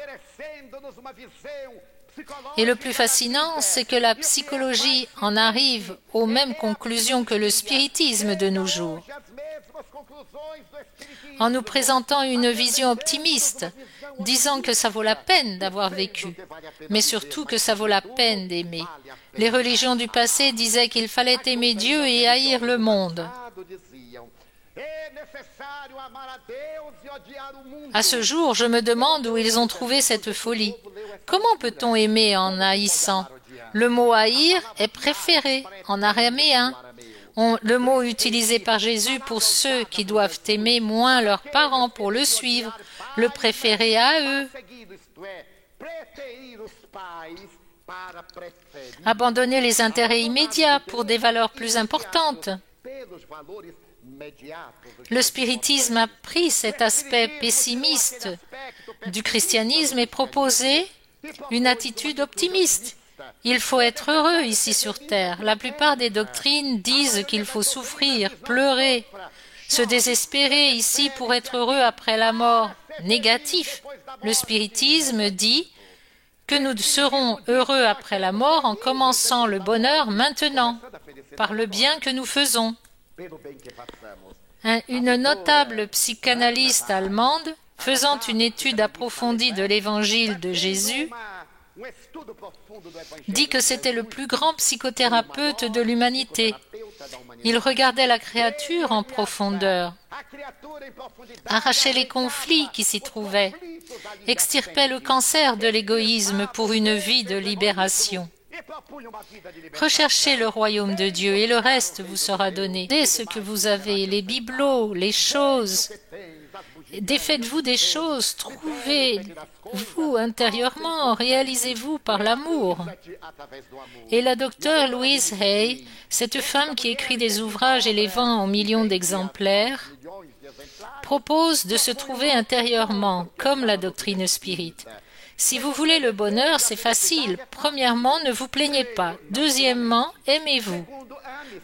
Et le plus fascinant, c'est que la psychologie en arrive aux mêmes conclusions que le spiritisme de nos jours, en nous présentant une vision optimiste, disant que ça vaut la peine d'avoir vécu, mais surtout que ça vaut la peine d'aimer. Les religions du passé disaient qu'il fallait aimer Dieu et haïr le monde. À ce jour, je me demande où ils ont trouvé cette folie. Comment peut-on aimer en haïssant? Le mot haïr est préféré en araméen. Le mot utilisé par Jésus pour ceux qui doivent aimer moins leurs parents pour le suivre, le préférer à eux. Abandonner les intérêts immédiats pour des valeurs plus importantes. Le spiritisme a pris cet aspect pessimiste du christianisme et proposé une attitude optimiste. Il faut être heureux ici sur terre. La plupart des doctrines disent qu'il faut souffrir, pleurer, se désespérer ici pour être heureux après la mort. Négatif. Le spiritisme dit que nous serons heureux après la mort en commençant le bonheur maintenant, par le bien que nous faisons. Une notable psychanalyste allemande, faisant une étude approfondie de l'évangile de Jésus, dit que c'était le plus grand psychothérapeute de l'humanité. Il regardait la créature en profondeur, arrachait les conflits qui s'y trouvaient, extirpait le cancer de l'égoïsme pour une vie de libération. Recherchez le royaume de Dieu et le reste vous sera donné. Dès ce que vous avez, les bibelots, les choses, défaites-vous des choses, trouvez-vous intérieurement, réalisez-vous par l'amour. Et la docteure Louise Hay, cette femme qui écrit des ouvrages et les vend en millions d'exemplaires, propose de se trouver intérieurement, comme la doctrine spirit. Si vous voulez le bonheur, c'est facile. Premièrement, ne vous plaignez pas. Deuxièmement, aimez-vous.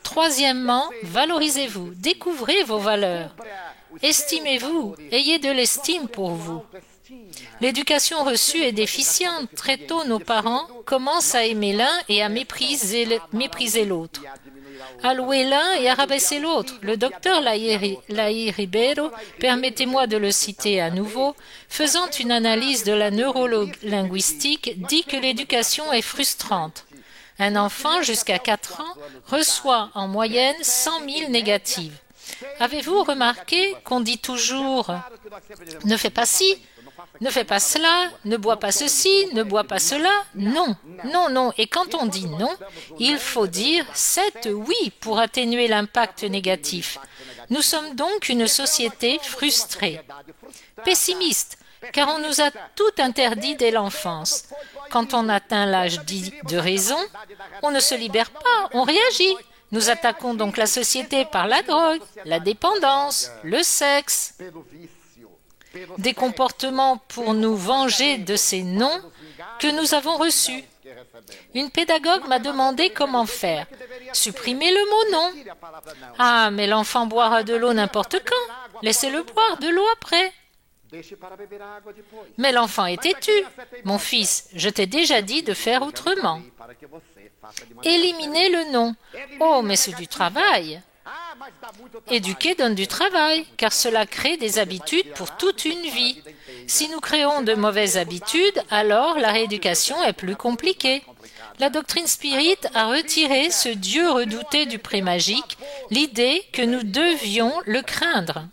Troisièmement, valorisez-vous. Découvrez vos valeurs. Estimez-vous. Ayez de l'estime pour vous. L'éducation reçue est déficiente. Très tôt, nos parents commencent à aimer l'un et à mépriser l'autre, à louer l'un et à rabaisser l'autre. Le docteur Laïr Ribeiro, permettez-moi de le citer à nouveau, faisant une analyse de la neurolinguistique, dit que l'éducation est frustrante. Un enfant jusqu'à 4 ans reçoit en moyenne 100 000 négatives. Avez-vous remarqué qu'on dit toujours « ne fais pas ci », ne fais pas cela, ne bois pas ceci, ne bois pas cela. Non, non, non. Et quand on dit non, il faut dire 7 oui pour atténuer l'impact négatif. Nous sommes donc une société frustrée, pessimiste, car on nous a tout interdit dès l'enfance. Quand on atteint l'âge dit de raison, on ne se libère pas, on réagit. Nous attaquons donc la société par la drogue, la dépendance, le sexe. Des comportements pour nous venger de ces noms que nous avons reçus. Une pédagogue m'a demandé comment faire. Supprimer le mot non. Ah, mais l'enfant boira de l'eau n'importe quand. Laissez-le boire de l'eau après. Mais l'enfant est têtu. Mon fils, je t'ai déjà dit de faire autrement. Éliminez le non. Oh, mais c'est du travail. Éduquer donne du travail, car cela crée des habitudes pour toute une vie. Si nous créons de mauvaises habitudes, alors la rééducation est plus compliquée. La doctrine spirit a retiré ce Dieu redouté du pré-magique, l'idée que nous devions le craindre,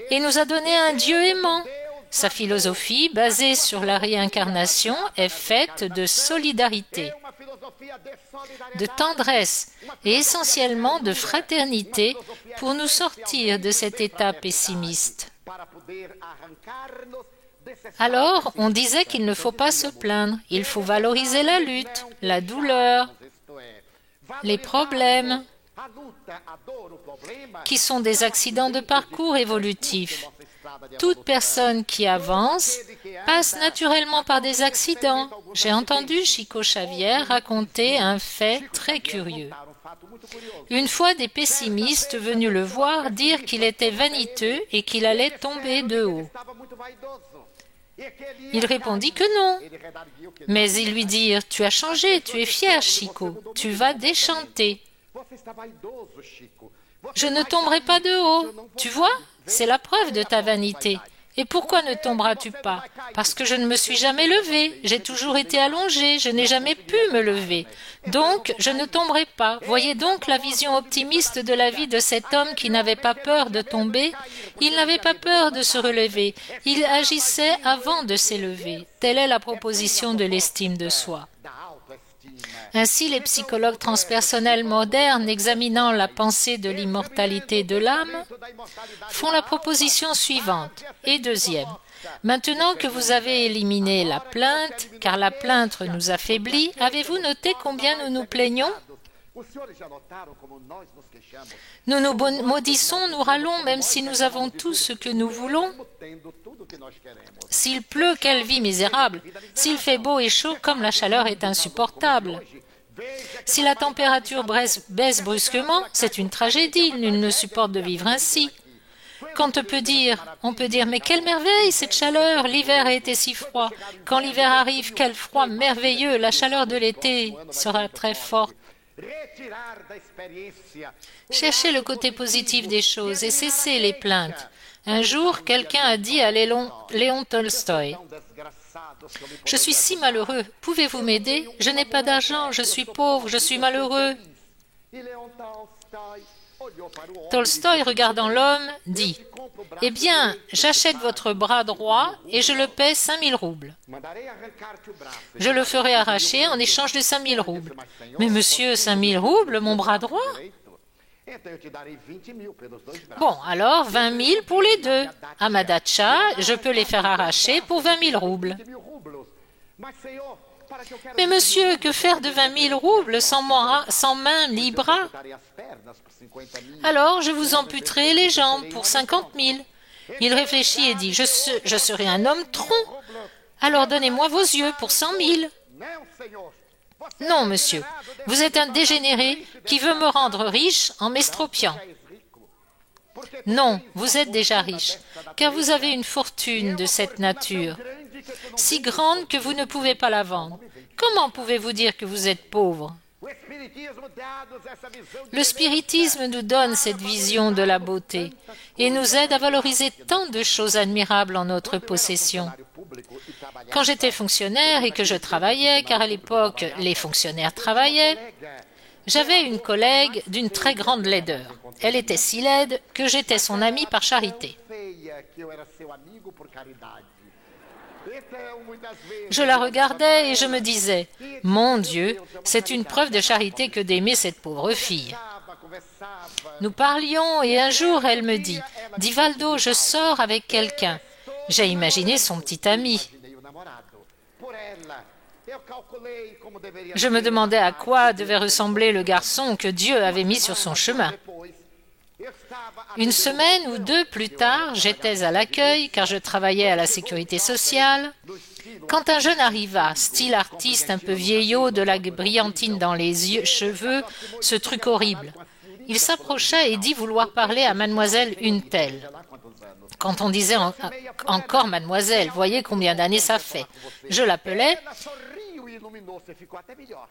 et nous a donné un Dieu aimant. Sa philosophie, basée sur la réincarnation, est faite de solidarité, de tendresse et essentiellement de fraternité pour nous sortir de cet état pessimiste. Alors, on disait qu'il ne faut pas se plaindre, il faut valoriser la lutte, la douleur, les problèmes, qui sont des accidents de parcours évolutifs. Toute personne qui avance passe naturellement par des accidents. J'ai entendu Chico Xavier raconter un fait très curieux. Une fois, des pessimistes venus le voir dire qu'il était vaniteux et qu'il allait tomber de haut. Il répondit que non. Mais ils lui dirent « Tu as changé, tu es fier, Chico, tu vas déchanter. » Je ne tomberai pas de haut. Tu vois, c'est la preuve de ta vanité. Et pourquoi ne tomberas-tu pas? Parce que je ne me suis jamais levé, j'ai toujours été allongé, je n'ai jamais pu me lever. Donc, je ne tomberai pas. Voyez donc la vision optimiste de la vie de cet homme qui n'avait pas peur de tomber. Il n'avait pas peur de se relever. Il agissait avant de s'élever. Telle est la proposition de l'estime de soi. Ainsi, les psychologues transpersonnels modernes, examinant la pensée de l'immortalité de l'âme, font la proposition suivante. Et deuxième, maintenant que vous avez éliminé la plainte, car la plainte nous affaiblit, avez-vous noté combien nous nous plaignons? Nous nous maudissons, nous râlons, même si nous avons tout ce que nous voulons. S'il pleut, quelle vie misérable! S'il fait beau et chaud, comme la chaleur est insupportable. Si la température baisse brusquement, c'est une tragédie, nul ne supporte de vivre ainsi. On peut dire, mais quelle merveille cette chaleur, l'hiver a été si froid. Quand l'hiver arrive, quel froid merveilleux, la chaleur de l'été sera très forte. Cherchez le côté positif des choses et cessez les plaintes. Un jour, quelqu'un a dit à Léon Tolstoï, « Je suis si malheureux, pouvez-vous m'aider? Je n'ai pas d'argent, je suis pauvre, je suis malheureux. » Tolstoï, regardant l'homme, dit, « Eh bien, j'achète votre bras droit et je le paie 5000 roubles. Je le ferai arracher en échange de 5000 roubles. »« Mais monsieur, 5000 roubles, mon bras droit ?»« Bon, alors 20 000 pour les deux. À ma datcha, je peux les faire arracher pour 20 000 roubles. »« Mais monsieur, que faire de 20 000 roubles sans main ni bras? »« Alors, je vous amputerai les jambes pour 50 000. » Il réfléchit et dit, « Je serai un homme tronc. Alors donnez-moi vos yeux pour 100 000. » « Non, monsieur, vous êtes un dégénéré qui veut me rendre riche en m'estropiant. »« Non, vous êtes déjà riche, car vous avez une fortune de cette nature, si grande que vous ne pouvez pas la vendre. Comment pouvez-vous dire que vous êtes pauvre? » Le spiritisme nous donne cette vision de la beauté et nous aide à valoriser tant de choses admirables en notre possession. Quand j'étais fonctionnaire et que je travaillais, car à l'époque les fonctionnaires travaillaient, j'avais une collègue d'une très grande laideur. Elle était si laide que j'étais son amie par charité. Je la regardais et je me disais, « Mon Dieu, c'est une preuve de charité que d'aimer cette pauvre fille. » Nous parlions et un jour elle me dit, « Divaldo, je sors avec quelqu'un. » J'ai imaginé son petit ami. Je me demandais à quoi devait ressembler le garçon que Dieu avait mis sur son chemin. Une semaine ou deux plus tard, j'étais à l'accueil car je travaillais à la sécurité sociale. Quand un jeune arriva, style artiste un peu vieillot, de la brillantine dans les cheveux, ce truc horrible. Il s'approcha et dit vouloir parler à mademoiselle une telle. Quand on disait encore mademoiselle, voyez combien d'années ça fait. Je l'appelais.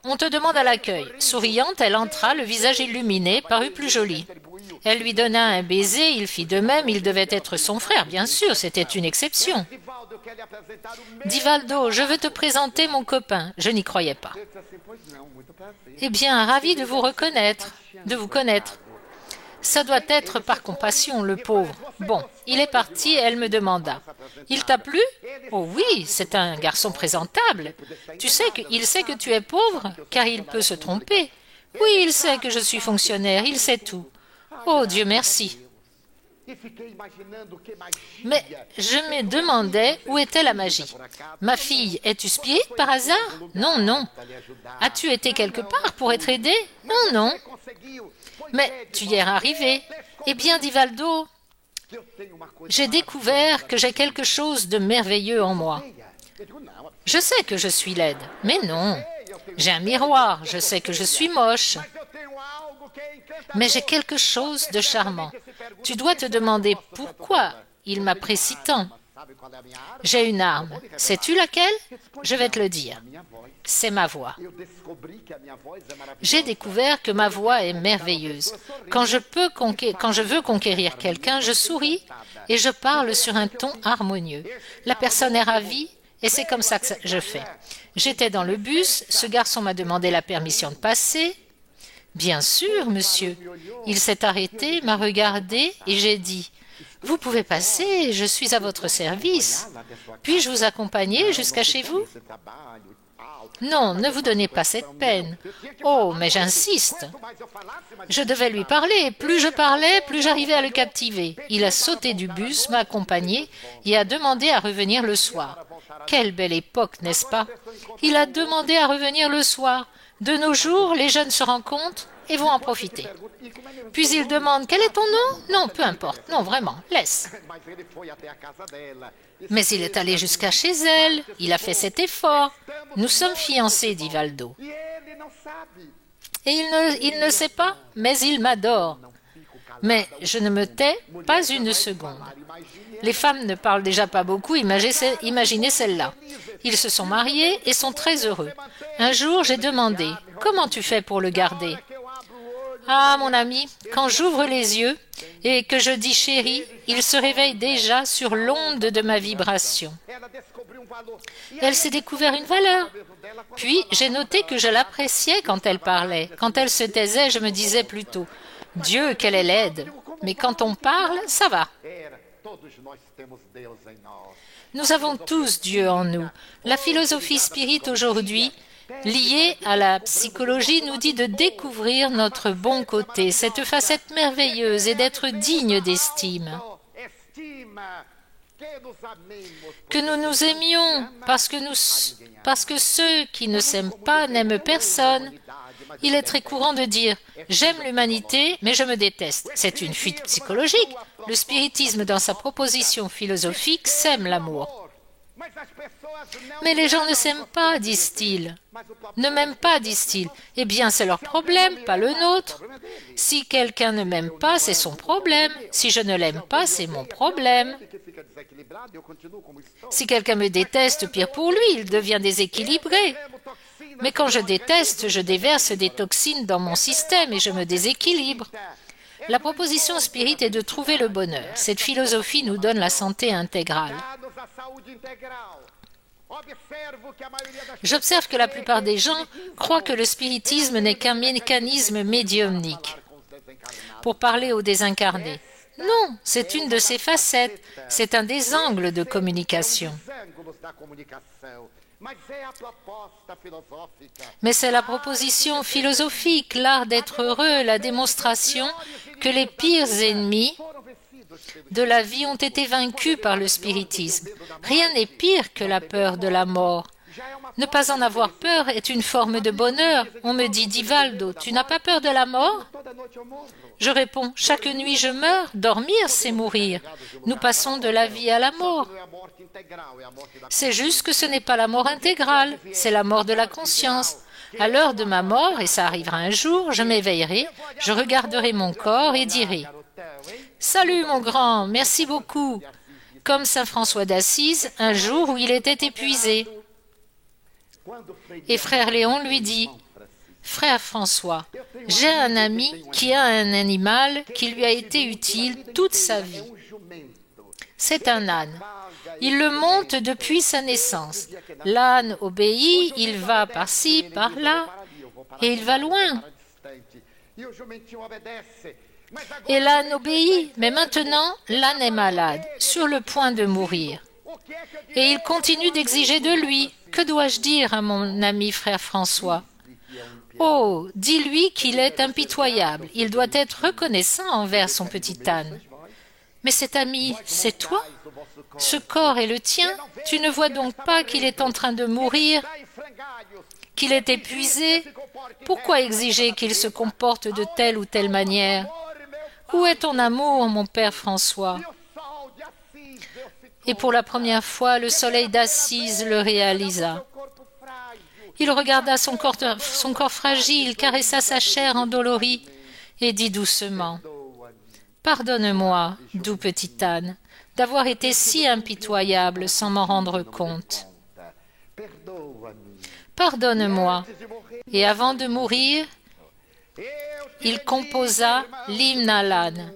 On te demande à l'accueil. Souriante, elle entra, le visage illuminé, parut plus jolie. Elle lui donna un baiser, il fit de même, il devait être son frère, bien sûr, c'était une exception. Divaldo, je veux te présenter mon copain. Je n'y croyais pas. Eh bien, ravi de vous connaître. Ça doit être par compassion, le pauvre. Bon, il est parti et elle me demanda. « Il t'a plu ?»« Oh oui, c'est un garçon présentable. Tu sais qu'il sait que tu es pauvre, car il peut se tromper. Oui, il sait que je suis fonctionnaire, il sait tout. Oh, Dieu merci. » Mais je me demandais où était la magie. Ma fille, es-tu spirit par hasard? Non, non. As-tu été quelque part pour être aidée? Non, non. Mais tu y es arrivé. Eh bien, dit Valdo, j'ai découvert que j'ai quelque chose de merveilleux en moi. Je sais que je suis laide, mais non. J'ai un miroir, je sais que je suis moche. Mais j'ai quelque chose de charmant. Tu dois te demander pourquoi il m'apprécie tant. J'ai une arme. Sais-tu laquelle? Je vais te le dire. C'est ma voix. J'ai découvert que ma voix est merveilleuse. Quand je veux conquérir quelqu'un, je souris et je parle sur un ton harmonieux. La personne est ravie et c'est comme ça que je fais. J'étais dans le bus, ce garçon m'a demandé la permission de passer. Bien sûr, monsieur. Il s'est arrêté, m'a regardé et j'ai dit « Vous pouvez passer, je suis à votre service. Puis-je vous accompagner jusqu'à chez vous ?» Non, ne vous donnez pas cette peine. Oh, mais j'insiste. Je devais lui parler. Plus je parlais, plus j'arrivais à le captiver. Il a sauté du bus, m'a accompagné et a demandé à revenir le soir. Quelle belle époque, n'est-ce pas? Il a demandé à revenir le soir. De nos jours, les jeunes se rencontrent et vont en profiter. Puis il demande « Quel est ton nom ?» Non, peu importe. Non, vraiment, laisse. Mais il est allé jusqu'à chez elle. Il a fait cet effort. Nous sommes fiancés, dit Valdo. Et il ne sait pas, mais il m'adore. Mais je ne me tais pas une seconde. Les femmes ne parlent déjà pas beaucoup, imaginez celle-là. Ils se sont mariés et sont très heureux. Un jour, j'ai demandé « Comment tu fais pour le garder ?» Ah, mon ami, quand j'ouvre les yeux et que je dis « chérie », il se réveille déjà sur l'onde de ma vibration. Elle s'est découvert une valeur. Puis, j'ai noté que je l'appréciais quand elle parlait. Quand elle se taisait, je me disais plutôt « Dieu, qu'elle est laide !» Mais quand on parle, ça va. Nous avons tous Dieu en nous. La philosophie spirit aujourd'hui, liée à la psychologie, nous dit de découvrir notre bon côté, cette facette merveilleuse et d'être digne d'estime. Que nous nous aimions parce que ceux qui ne s'aiment pas n'aiment personne. Il est très courant de dire « j'aime l'humanité, mais je me déteste ». C'est une fuite psychologique. Le spiritisme, dans sa proposition philosophique, sème l'amour. Mais les gens ne s'aiment pas, disent-ils. Ne m'aiment pas, disent-ils. Eh bien, c'est leur problème, pas le nôtre. Si quelqu'un ne m'aime pas, c'est son problème. Si je ne l'aime pas, c'est mon problème. Si quelqu'un me déteste, pire pour lui, il devient déséquilibré. Mais quand je déteste, je déverse des toxines dans mon système et je me déséquilibre. La proposition spirit est de trouver le bonheur. Cette philosophie nous donne la santé intégrale. J'observe que la plupart des gens croient que le spiritisme n'est qu'un mécanisme médiumnique pour parler aux désincarnés. Non, c'est une de ses facettes, c'est un des angles de communication. Mais c'est la proposition philosophique, l'art d'être heureux, la démonstration que les pires ennemis de la vie ont été vaincus par le spiritisme. Rien n'est pire que la peur de la mort. Ne pas en avoir peur est une forme de bonheur. On me dit, Divaldo, tu n'as pas peur de la mort? Je réponds, chaque nuit je meurs, dormir c'est mourir. Nous passons de la vie à la mort. C'est juste que ce n'est pas la mort intégrale, c'est la mort de la conscience. À l'heure de ma mort, et ça arrivera un jour, je m'éveillerai, je regarderai mon corps et dirai « Salut mon grand, merci beaucoup !» comme saint François d'Assise, un jour où il était épuisé. Et frère Léon lui dit « Frère François, j'ai un ami qui a un animal qui lui a été utile toute sa vie. C'est un âne. Il le monte depuis sa naissance. L'âne obéit, il va par-ci, par-là, et il va loin. Et l'âne obéit, mais maintenant, l'âne est malade, sur le point de mourir. Et il continue d'exiger de lui. Que dois-je dire à mon ami frère François? Oh, dis-lui qu'il est impitoyable. Il doit être reconnaissant envers son petit âne. Mais cet ami, c'est toi? Ce corps est le tien? Tu ne vois donc pas qu'il est en train de mourir, qu'il est épuisé? Pourquoi exiger qu'il se comporte de telle ou telle manière? Où est ton amour, mon père François? Et pour la première fois, le soleil d'Assise le réalisa. Il regarda son corps fragile, caressa sa chair endolorie et dit doucement « Pardonne-moi, doux petit âne, d'avoir été si impitoyable sans m'en rendre compte. Pardonne-moi. » Et avant de mourir, il composa l'hymne à l'âne.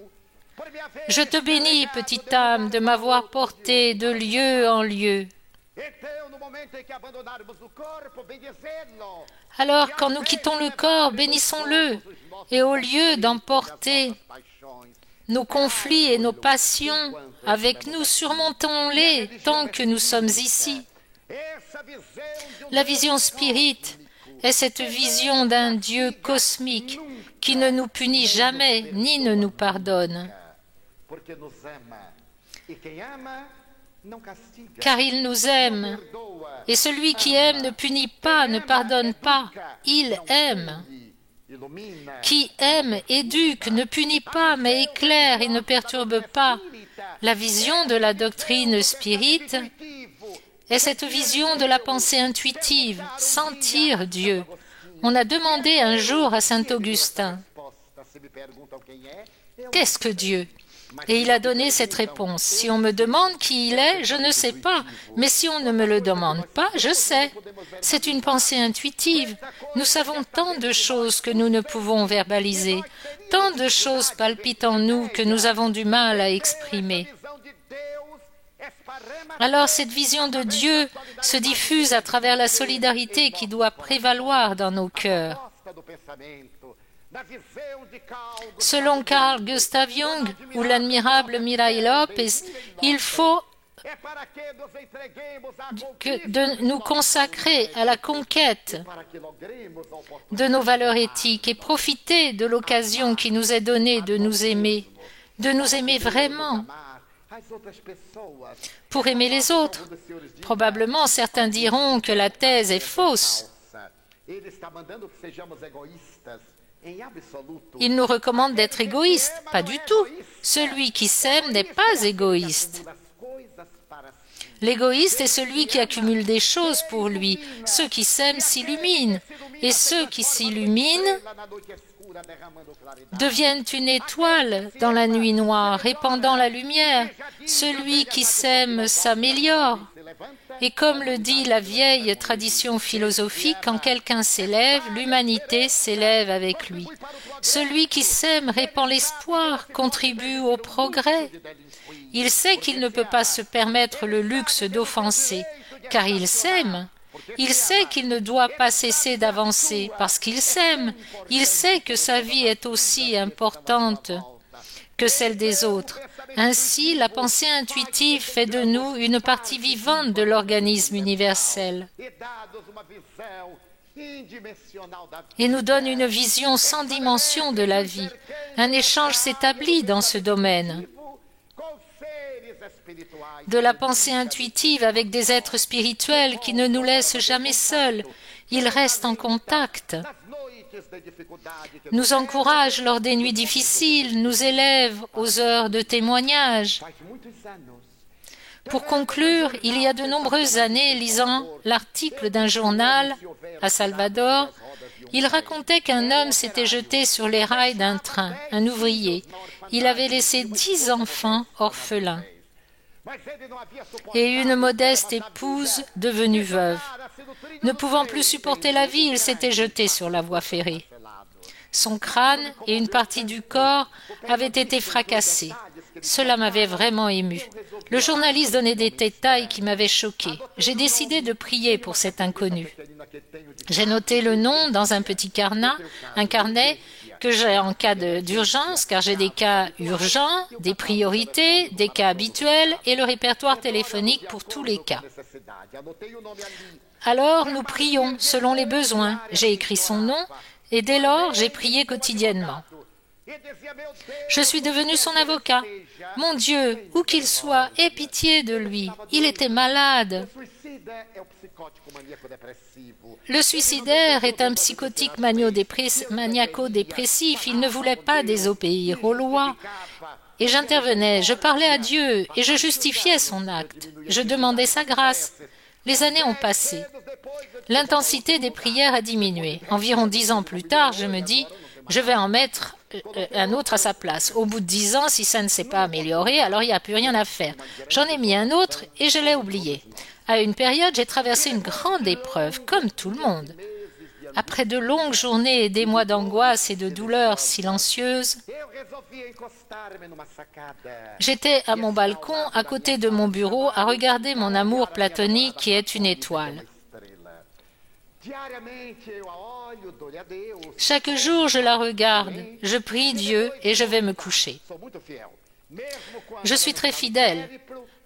« Je te bénis, petite âme, de m'avoir porté de lieu en lieu. » Alors, quand nous quittons le corps, bénissons-le, et au lieu d'emporter nos conflits et nos passions avec nous, surmontons-les tant que nous sommes ici. La vision spirite est cette vision d'un Dieu cosmique qui ne nous punit jamais ni ne nous pardonne. Car il nous aime, et celui qui aime ne punit pas, ne pardonne pas, il aime. Qui aime, éduque, ne punit pas, mais éclaire et ne perturbe pas. La vision de la doctrine spirite est cette vision de la pensée intuitive, sentir Dieu. On a demandé un jour à saint Augustin, « Qu'est-ce que Dieu ?» Et il a donné cette réponse. Si on me demande qui il est, je ne sais pas. Mais si on ne me le demande pas, je sais. C'est une pensée intuitive. Nous savons tant de choses que nous ne pouvons verbaliser, tant de choses palpitent en nous que nous avons du mal à exprimer. Alors cette vision de Dieu se diffuse à travers la solidarité qui doit prévaloir dans nos cœurs. Selon Carl Gustav Jung ou l'admirable Mirai Lopes, il faut de nous consacrer à la conquête de nos valeurs éthiques et profiter de l'occasion qui nous est donnée de nous aimer vraiment, pour aimer les autres. Probablement, certains diront que la thèse est fausse. Il nous recommande d'être égoïstes. Pas du tout. Celui qui s'aime n'est pas égoïste. L'égoïste est celui qui accumule des choses pour lui. Ceux qui s'aiment s'illuminent. Et ceux qui s'illuminent deviennent une étoile dans la nuit noire, répandant la lumière. Celui qui s'aime s'améliore. Et comme le dit la vieille tradition philosophique, quand quelqu'un s'élève, l'humanité s'élève avec lui. Celui qui s'aime répand l'espoir, contribue au progrès. Il sait qu'il ne peut pas se permettre le luxe d'offenser, car il s'aime. Il sait qu'il ne doit pas cesser d'avancer, parce qu'il s'aime. Il sait que sa vie est aussi importante que celle des autres. Ainsi, la pensée intuitive fait de nous une partie vivante de l'organisme universel et nous donne une vision sans dimension de la vie. Un échange s'établit dans ce domaine de la pensée intuitive avec des êtres spirituels qui ne nous laissent jamais seuls. Ils restent en contact, nous encouragent lors des nuits difficiles, nous élèvent aux heures de témoignage. Pour conclure, il y a de nombreuses années, lisant l'article d'un journal à Salvador, il racontait qu'un homme s'était jeté sur les rails d'un train, un ouvrier. Il avait laissé 10 enfants orphelins et une modeste épouse devenue veuve. Ne pouvant plus supporter la vie, il s'était jeté sur la voie ferrée. Son crâne et une partie du corps avaient été fracassés. Cela m'avait vraiment ému. Le journaliste donnait des détails qui m'avaient choqué. J'ai décidé de prier pour cet inconnu. J'ai noté le nom dans un petit carnet que j'ai en cas d'urgence, car j'ai des cas urgents, des priorités, des cas habituels et le répertoire téléphonique pour tous les cas. Alors nous prions selon les besoins. J'ai écrit son nom et dès lors j'ai prié quotidiennement. Je suis devenu son avocat. Mon Dieu, où qu'il soit, aie pitié de lui. Il était malade. Le suicidaire est un psychotique maniaco-dépressif. Il ne voulait pas désobéir aux lois. Et j'intervenais, je parlais à Dieu et je justifiais son acte. Je demandais sa grâce. Les années ont passé. L'intensité des prières a diminué. Environ 10 ans plus tard, je me dis, je vais en mettre un autre à sa place. Au bout de 10 ans, si ça ne s'est pas amélioré, alors il n'y a plus rien à faire. J'en ai mis un autre et je l'ai oublié. À une période, j'ai traversé une grande épreuve, comme tout le monde. Après de longues journées et des mois d'angoisse et de douleurs silencieuses, j'étais à mon balcon, à côté de mon bureau, à regarder mon amour platonique qui est une étoile. Chaque jour, je la regarde, je prie Dieu et je vais me coucher. Je suis très fidèle.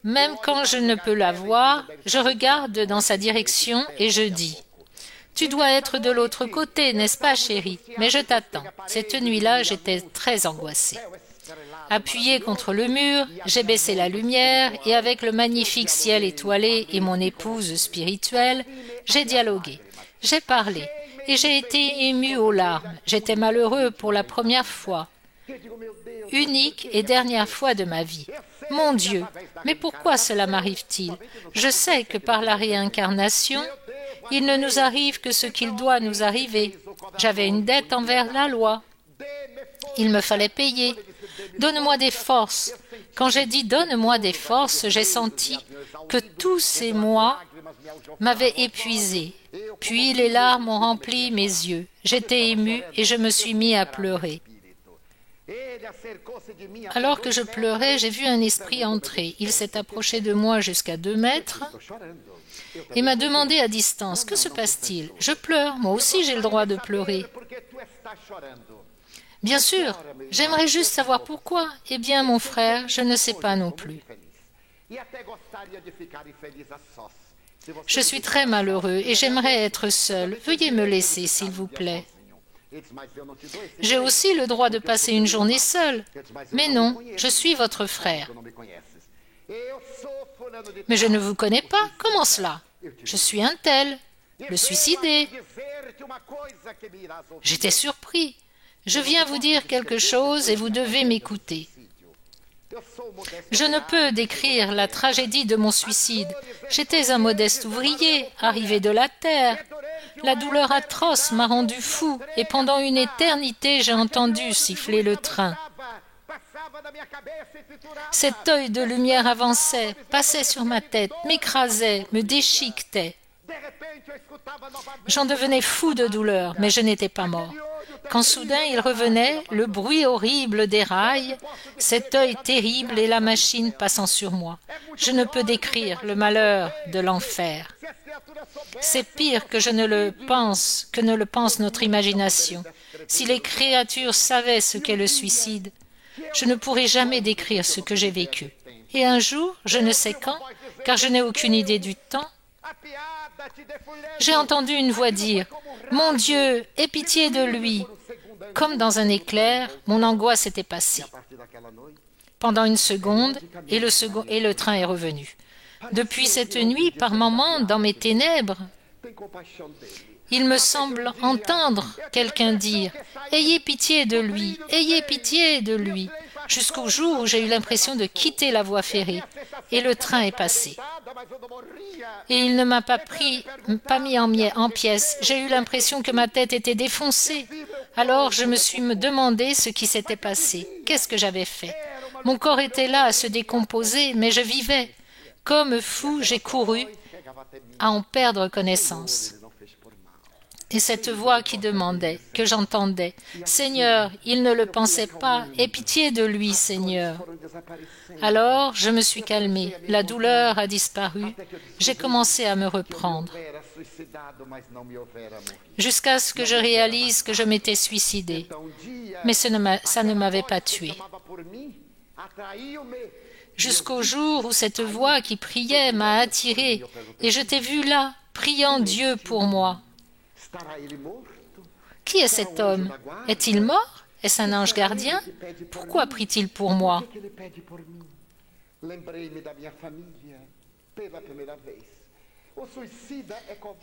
Même quand je ne peux la voir, je regarde dans sa direction et je dis « Tu dois être de l'autre côté, n'est-ce pas, chérie? Mais je t'attends. » Cette nuit-là, j'étais très angoissée. Appuyée contre le mur, j'ai baissé la lumière et avec le magnifique ciel étoilé et mon épouse spirituelle, j'ai dialogué. J'ai parlé et j'ai été émue aux larmes. J'étais malheureux pour la première fois, unique et dernière fois de ma vie. Mon Dieu, mais pourquoi cela m'arrive-t-il? Je sais que par la réincarnation, il ne nous arrive que ce qu'il doit nous arriver. J'avais une dette envers la loi. Il me fallait payer. Donne-moi des forces. Quand j'ai dit « donne-moi des forces », j'ai senti que tous ces mois m'avaient épuisé. Puis les larmes ont rempli mes yeux. J'étais émue et je me suis mis à pleurer. Alors que je pleurais, j'ai vu un esprit entrer. Il s'est approché de moi jusqu'à 2 mètres et m'a demandé à distance « Que se passe-t-il » ? Je pleure, moi aussi j'ai le droit de pleurer. Bien sûr, j'aimerais juste savoir pourquoi. Eh bien, mon frère, je ne sais pas non plus. Je suis très malheureux et j'aimerais être seul. Veuillez me laisser, s'il vous plaît. J'ai aussi le droit de passer une journée seule. Mais non, je suis votre frère. Mais je ne vous connais pas. Comment cela? Je suis un tel, le suicidé. J'étais surpris. Je viens vous dire quelque chose et vous devez m'écouter. Je ne peux décrire la tragédie de mon suicide. J'étais un modeste ouvrier, arrivé de la terre. La douleur atroce m'a rendu fou et pendant une éternité, j'ai entendu siffler le train. Cet œil de lumière avançait, passait sur ma tête, m'écrasait, me déchiquetait. J'en devenais fou de douleur, mais je n'étais pas mort. Quand soudain il revenait, le bruit horrible des rails, cet œil terrible et la machine passant sur moi. Je ne peux décrire le malheur de l'enfer. C'est pire que ne le pense notre imagination. Si les créatures savaient ce qu'est le suicide, je ne pourrais jamais décrire ce que j'ai vécu. Et un jour, je ne sais quand, car je n'ai aucune idée du temps, j'ai entendu une voix dire « Mon Dieu, aie pitié de lui !» Comme dans un éclair, mon angoisse était passée. Pendant une seconde, et le train est revenu. Depuis cette nuit, par moments, dans mes ténèbres, il me semble entendre quelqu'un dire « Ayez pitié de lui, ayez pitié de lui !» jusqu'au jour où j'ai eu l'impression de quitter la voie ferrée, et le train est passé. Et il ne m'a pas mis en pièces. J'ai eu l'impression que ma tête était défoncée. Alors je me suis demandé ce qui s'était passé. Qu'est-ce que j'avais fait? Mon corps était là à se décomposer, mais je vivais. Comme fou, j'ai couru à en perdre connaissance. Et cette voix qui demandait, que j'entendais, « Seigneur, il ne le pensait pas, aie pitié de lui, Seigneur. » Alors, je me suis calmée, la douleur a disparu, j'ai commencé à me reprendre, jusqu'à ce que je réalise que je m'étais suicidée. Mais ça ne m'avait pas tuée. Jusqu'au jour où cette voix qui priait m'a attirée, et je t'ai vu là, priant Dieu pour moi. Qui est cet homme? Est-il mort? Est-ce un ange gardien? Pourquoi prie-t-il pour moi?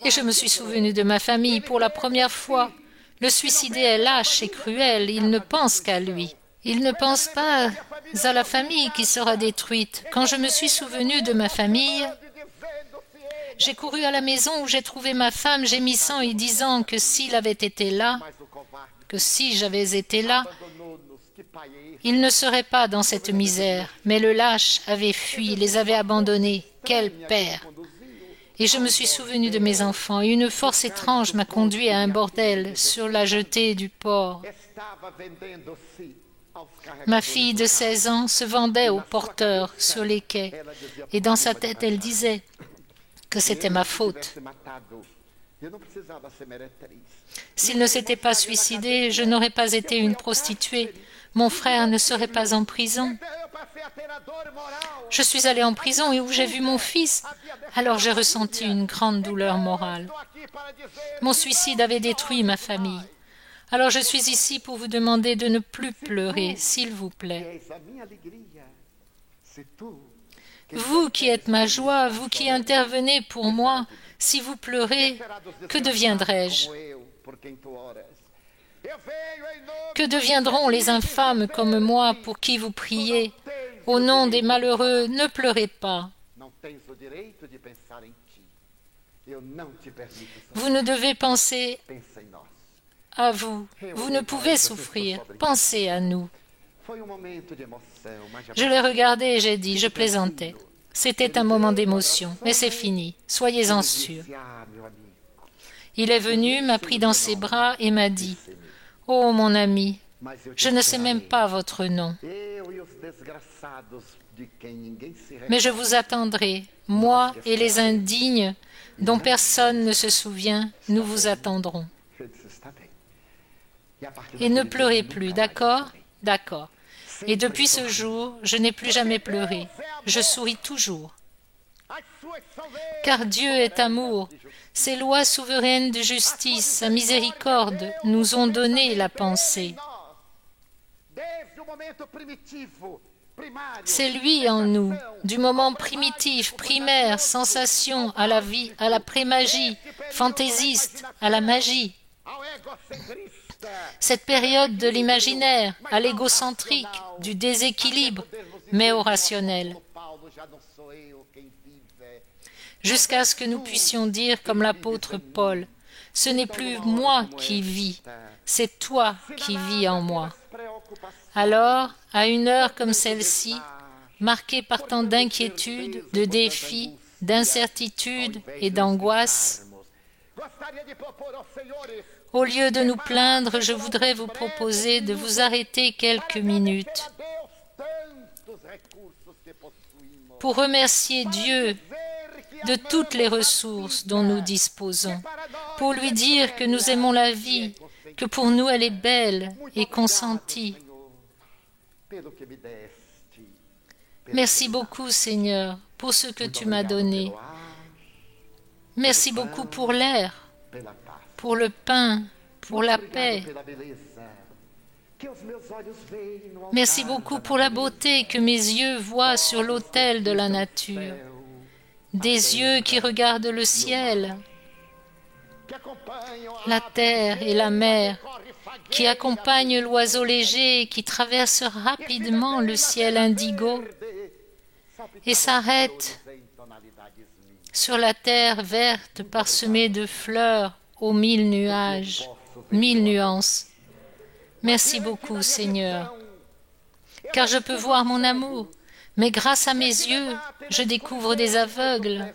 Et je me suis souvenu de ma famille pour la première fois. Le suicidé est lâche et cruel, il ne pense qu'à lui. Il ne pense pas à la famille qui sera détruite. Quand je me suis souvenu de ma famille, j'ai couru à la maison où j'ai trouvé ma femme gémissant et disant que s'il avait été là, que si j'avais été là, il ne serait pas dans cette misère. Mais le lâche avait fui, les avait abandonnés. Quel père! Et je me suis souvenu de mes enfants, et une force étrange m'a conduit à un bordel sur la jetée du port. Ma fille de 16 ans se vendait aux porteurs sur les quais, et dans sa tête elle disait que c'était ma faute. S'il ne s'était pas suicidé, je n'aurais pas été une prostituée. Mon frère ne serait pas en prison. Je suis allée en prison et où j'ai vu mon fils. Alors j'ai ressenti une grande douleur morale. Mon suicide avait détruit ma famille. Alors je suis ici pour vous demander de ne plus pleurer, s'il vous plaît. Vous qui êtes ma joie, vous qui intervenez pour moi, si vous pleurez, que deviendrai-je? Que deviendront les infâmes comme moi pour qui vous priez? Au nom des malheureux, ne pleurez pas. Vous ne devez penser à vous. Vous ne pouvez souffrir. Pensez à nous. Je l'ai regardé et j'ai dit, je plaisantais. C'était un moment d'émotion, mais c'est fini. Soyez-en sûrs. Il est venu, m'a pris dans ses bras et m'a dit, « Oh, mon ami, je ne sais même pas votre nom. Mais je vous attendrai, moi et les indignes dont personne ne se souvient, nous vous attendrons. Et ne pleurez plus, d'accord? D'accord. Et depuis ce jour, je n'ai plus jamais pleuré. Je souris toujours. Car Dieu est amour. Ses lois souveraines de justice, sa miséricorde nous ont donné la pensée. C'est lui en nous, du moment primitif, primaire, sensation, à la vie, à la prémagie, fantaisiste, à la magie. Cette période de l'imaginaire, à l'égocentrique, du déséquilibre, mais au rationnel. Jusqu'à ce que nous puissions dire comme l'apôtre Paul, « Ce n'est plus moi qui vis, c'est toi qui vis en moi. » Alors, à une heure comme celle-ci, marquée par tant d'inquiétudes, de défis, d'incertitudes et d'angoisses, au lieu de nous plaindre, je voudrais vous proposer de vous arrêter quelques minutes pour remercier Dieu de toutes les ressources dont nous disposons, pour lui dire que nous aimons la vie, que pour nous elle est belle et consentie. Merci beaucoup, Seigneur, pour ce que tu m'as donné. Merci beaucoup pour l'air, pour le pain, pour la paix. Merci beaucoup pour la beauté que mes yeux voient sur l'autel de la nature. Des yeux qui regardent le ciel, la terre et la mer, qui accompagnent l'oiseau léger qui traverse rapidement le ciel indigo et s'arrête sur la terre verte parsemée de fleurs aux 1000 nuages, 1000 nuances. Merci beaucoup, Seigneur, car je peux voir mon amour, mais grâce à mes yeux, je découvre des aveugles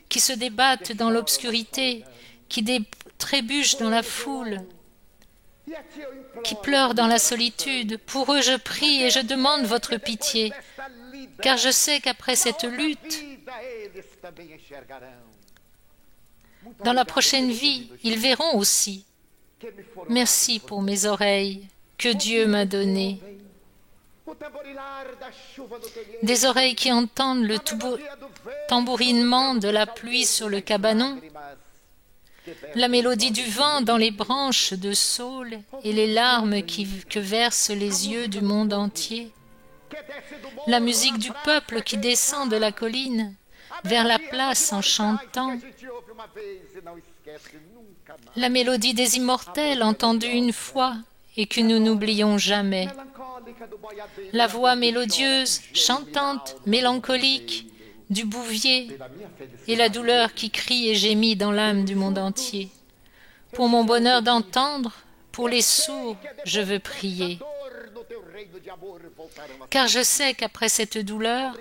qui se débattent dans l'obscurité, qui trébuchent dans la foule, qui pleurent dans la solitude. Pour eux, je prie et je demande votre pitié, car je sais qu'après cette lutte, dans la prochaine vie, ils verront aussi. Merci pour mes oreilles que Dieu m'a données. Des oreilles qui entendent le tambourinement de la pluie sur le cabanon, la mélodie du vent dans les branches de saule et les larmes que versent les yeux du monde entier. La musique du peuple qui descend de la colline vers la place en chantant. La mélodie des immortels entendue une fois et que nous n'oublions jamais. La voix mélodieuse, chantante, mélancolique du bouvier et la douleur qui crie et gémit dans l'âme du monde entier. Pour mon bonheur d'entendre, pour les sourds, je veux prier. Car je sais qu'après cette douleur,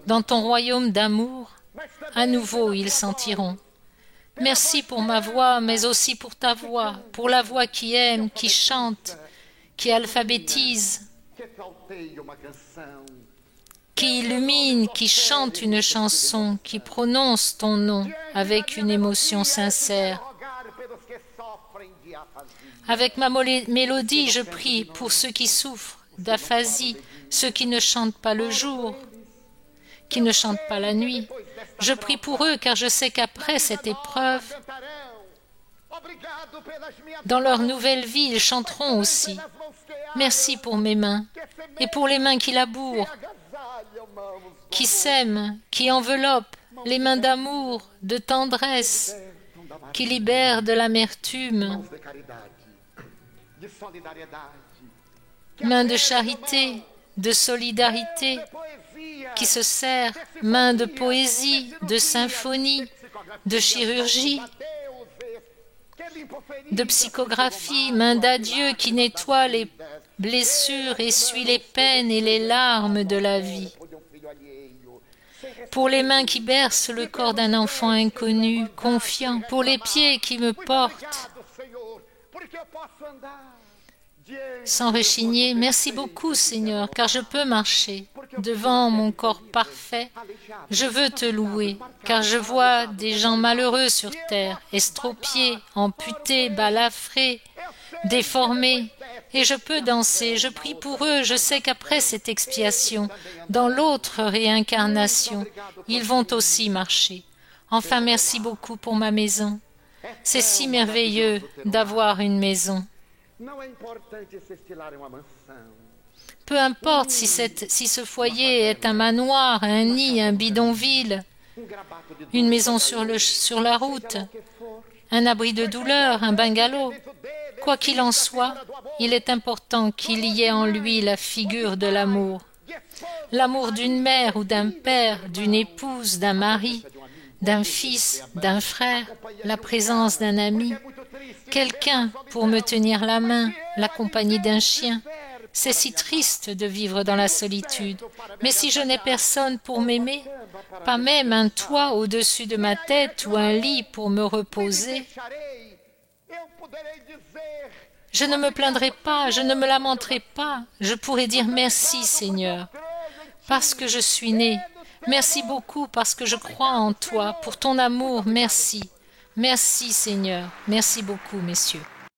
dans ton royaume d'amour, à nouveau ils sentiront. Merci pour ma voix, mais aussi pour ta voix, pour la voix qui aime, qui chante, qui alphabétise, qui illumine, qui chante une chanson, qui prononce ton nom avec une émotion sincère. Avec ma mélodie, je prie pour ceux qui souffrent d'aphasie, ceux qui ne chantent pas le jour, qui ne chantent pas la nuit. Je prie pour eux car je sais qu'après cette épreuve, dans leur nouvelle vie, ils chanteront aussi. Merci pour mes mains et pour les mains qui labourent, qui s'aiment, qui enveloppent, les mains d'amour, de tendresse, qui libèrent de l'amertume, mains de charité, de solidarité, qui se serrent, mains de poésie, de symphonie, de chirurgie, de psychographie, mains d'adieu qui nettoient les blessures, essuient les peines et les larmes de la vie. Pour les mains qui bercent le corps d'un enfant inconnu, confiant, pour les pieds qui me portent, sans rechigner, merci beaucoup Seigneur, car je peux marcher devant mon corps parfait. Je veux te louer, car je vois des gens malheureux sur terre, estropiés, amputés, balafrés, déformés, et je peux danser. Je prie pour eux, je sais qu'après cette expiation, dans l'autre réincarnation, ils vont aussi marcher. Enfin, merci beaucoup pour ma maison. C'est si merveilleux d'avoir une maison. Peu importe si ce foyer est un manoir, un nid, un bidonville, une maison sur la route, un abri de douleur, un bungalow. Quoi qu'il en soit, il est important qu'il y ait en lui la figure de l'amour. L'amour d'une mère ou d'un père, d'une épouse, d'un mari, d'un fils, d'un frère, la présence d'un ami, quelqu'un pour me tenir la main, la compagnie d'un chien. C'est si triste de vivre dans la solitude. Mais si je n'ai personne pour m'aimer, pas même un toit au-dessus de ma tête ou un lit pour me reposer, je ne me plaindrai pas, je ne me lamenterai pas. Je pourrai dire merci Seigneur, parce que je suis né. Merci beaucoup parce que je crois en toi, pour ton amour, merci. Merci Seigneur, merci beaucoup messieurs.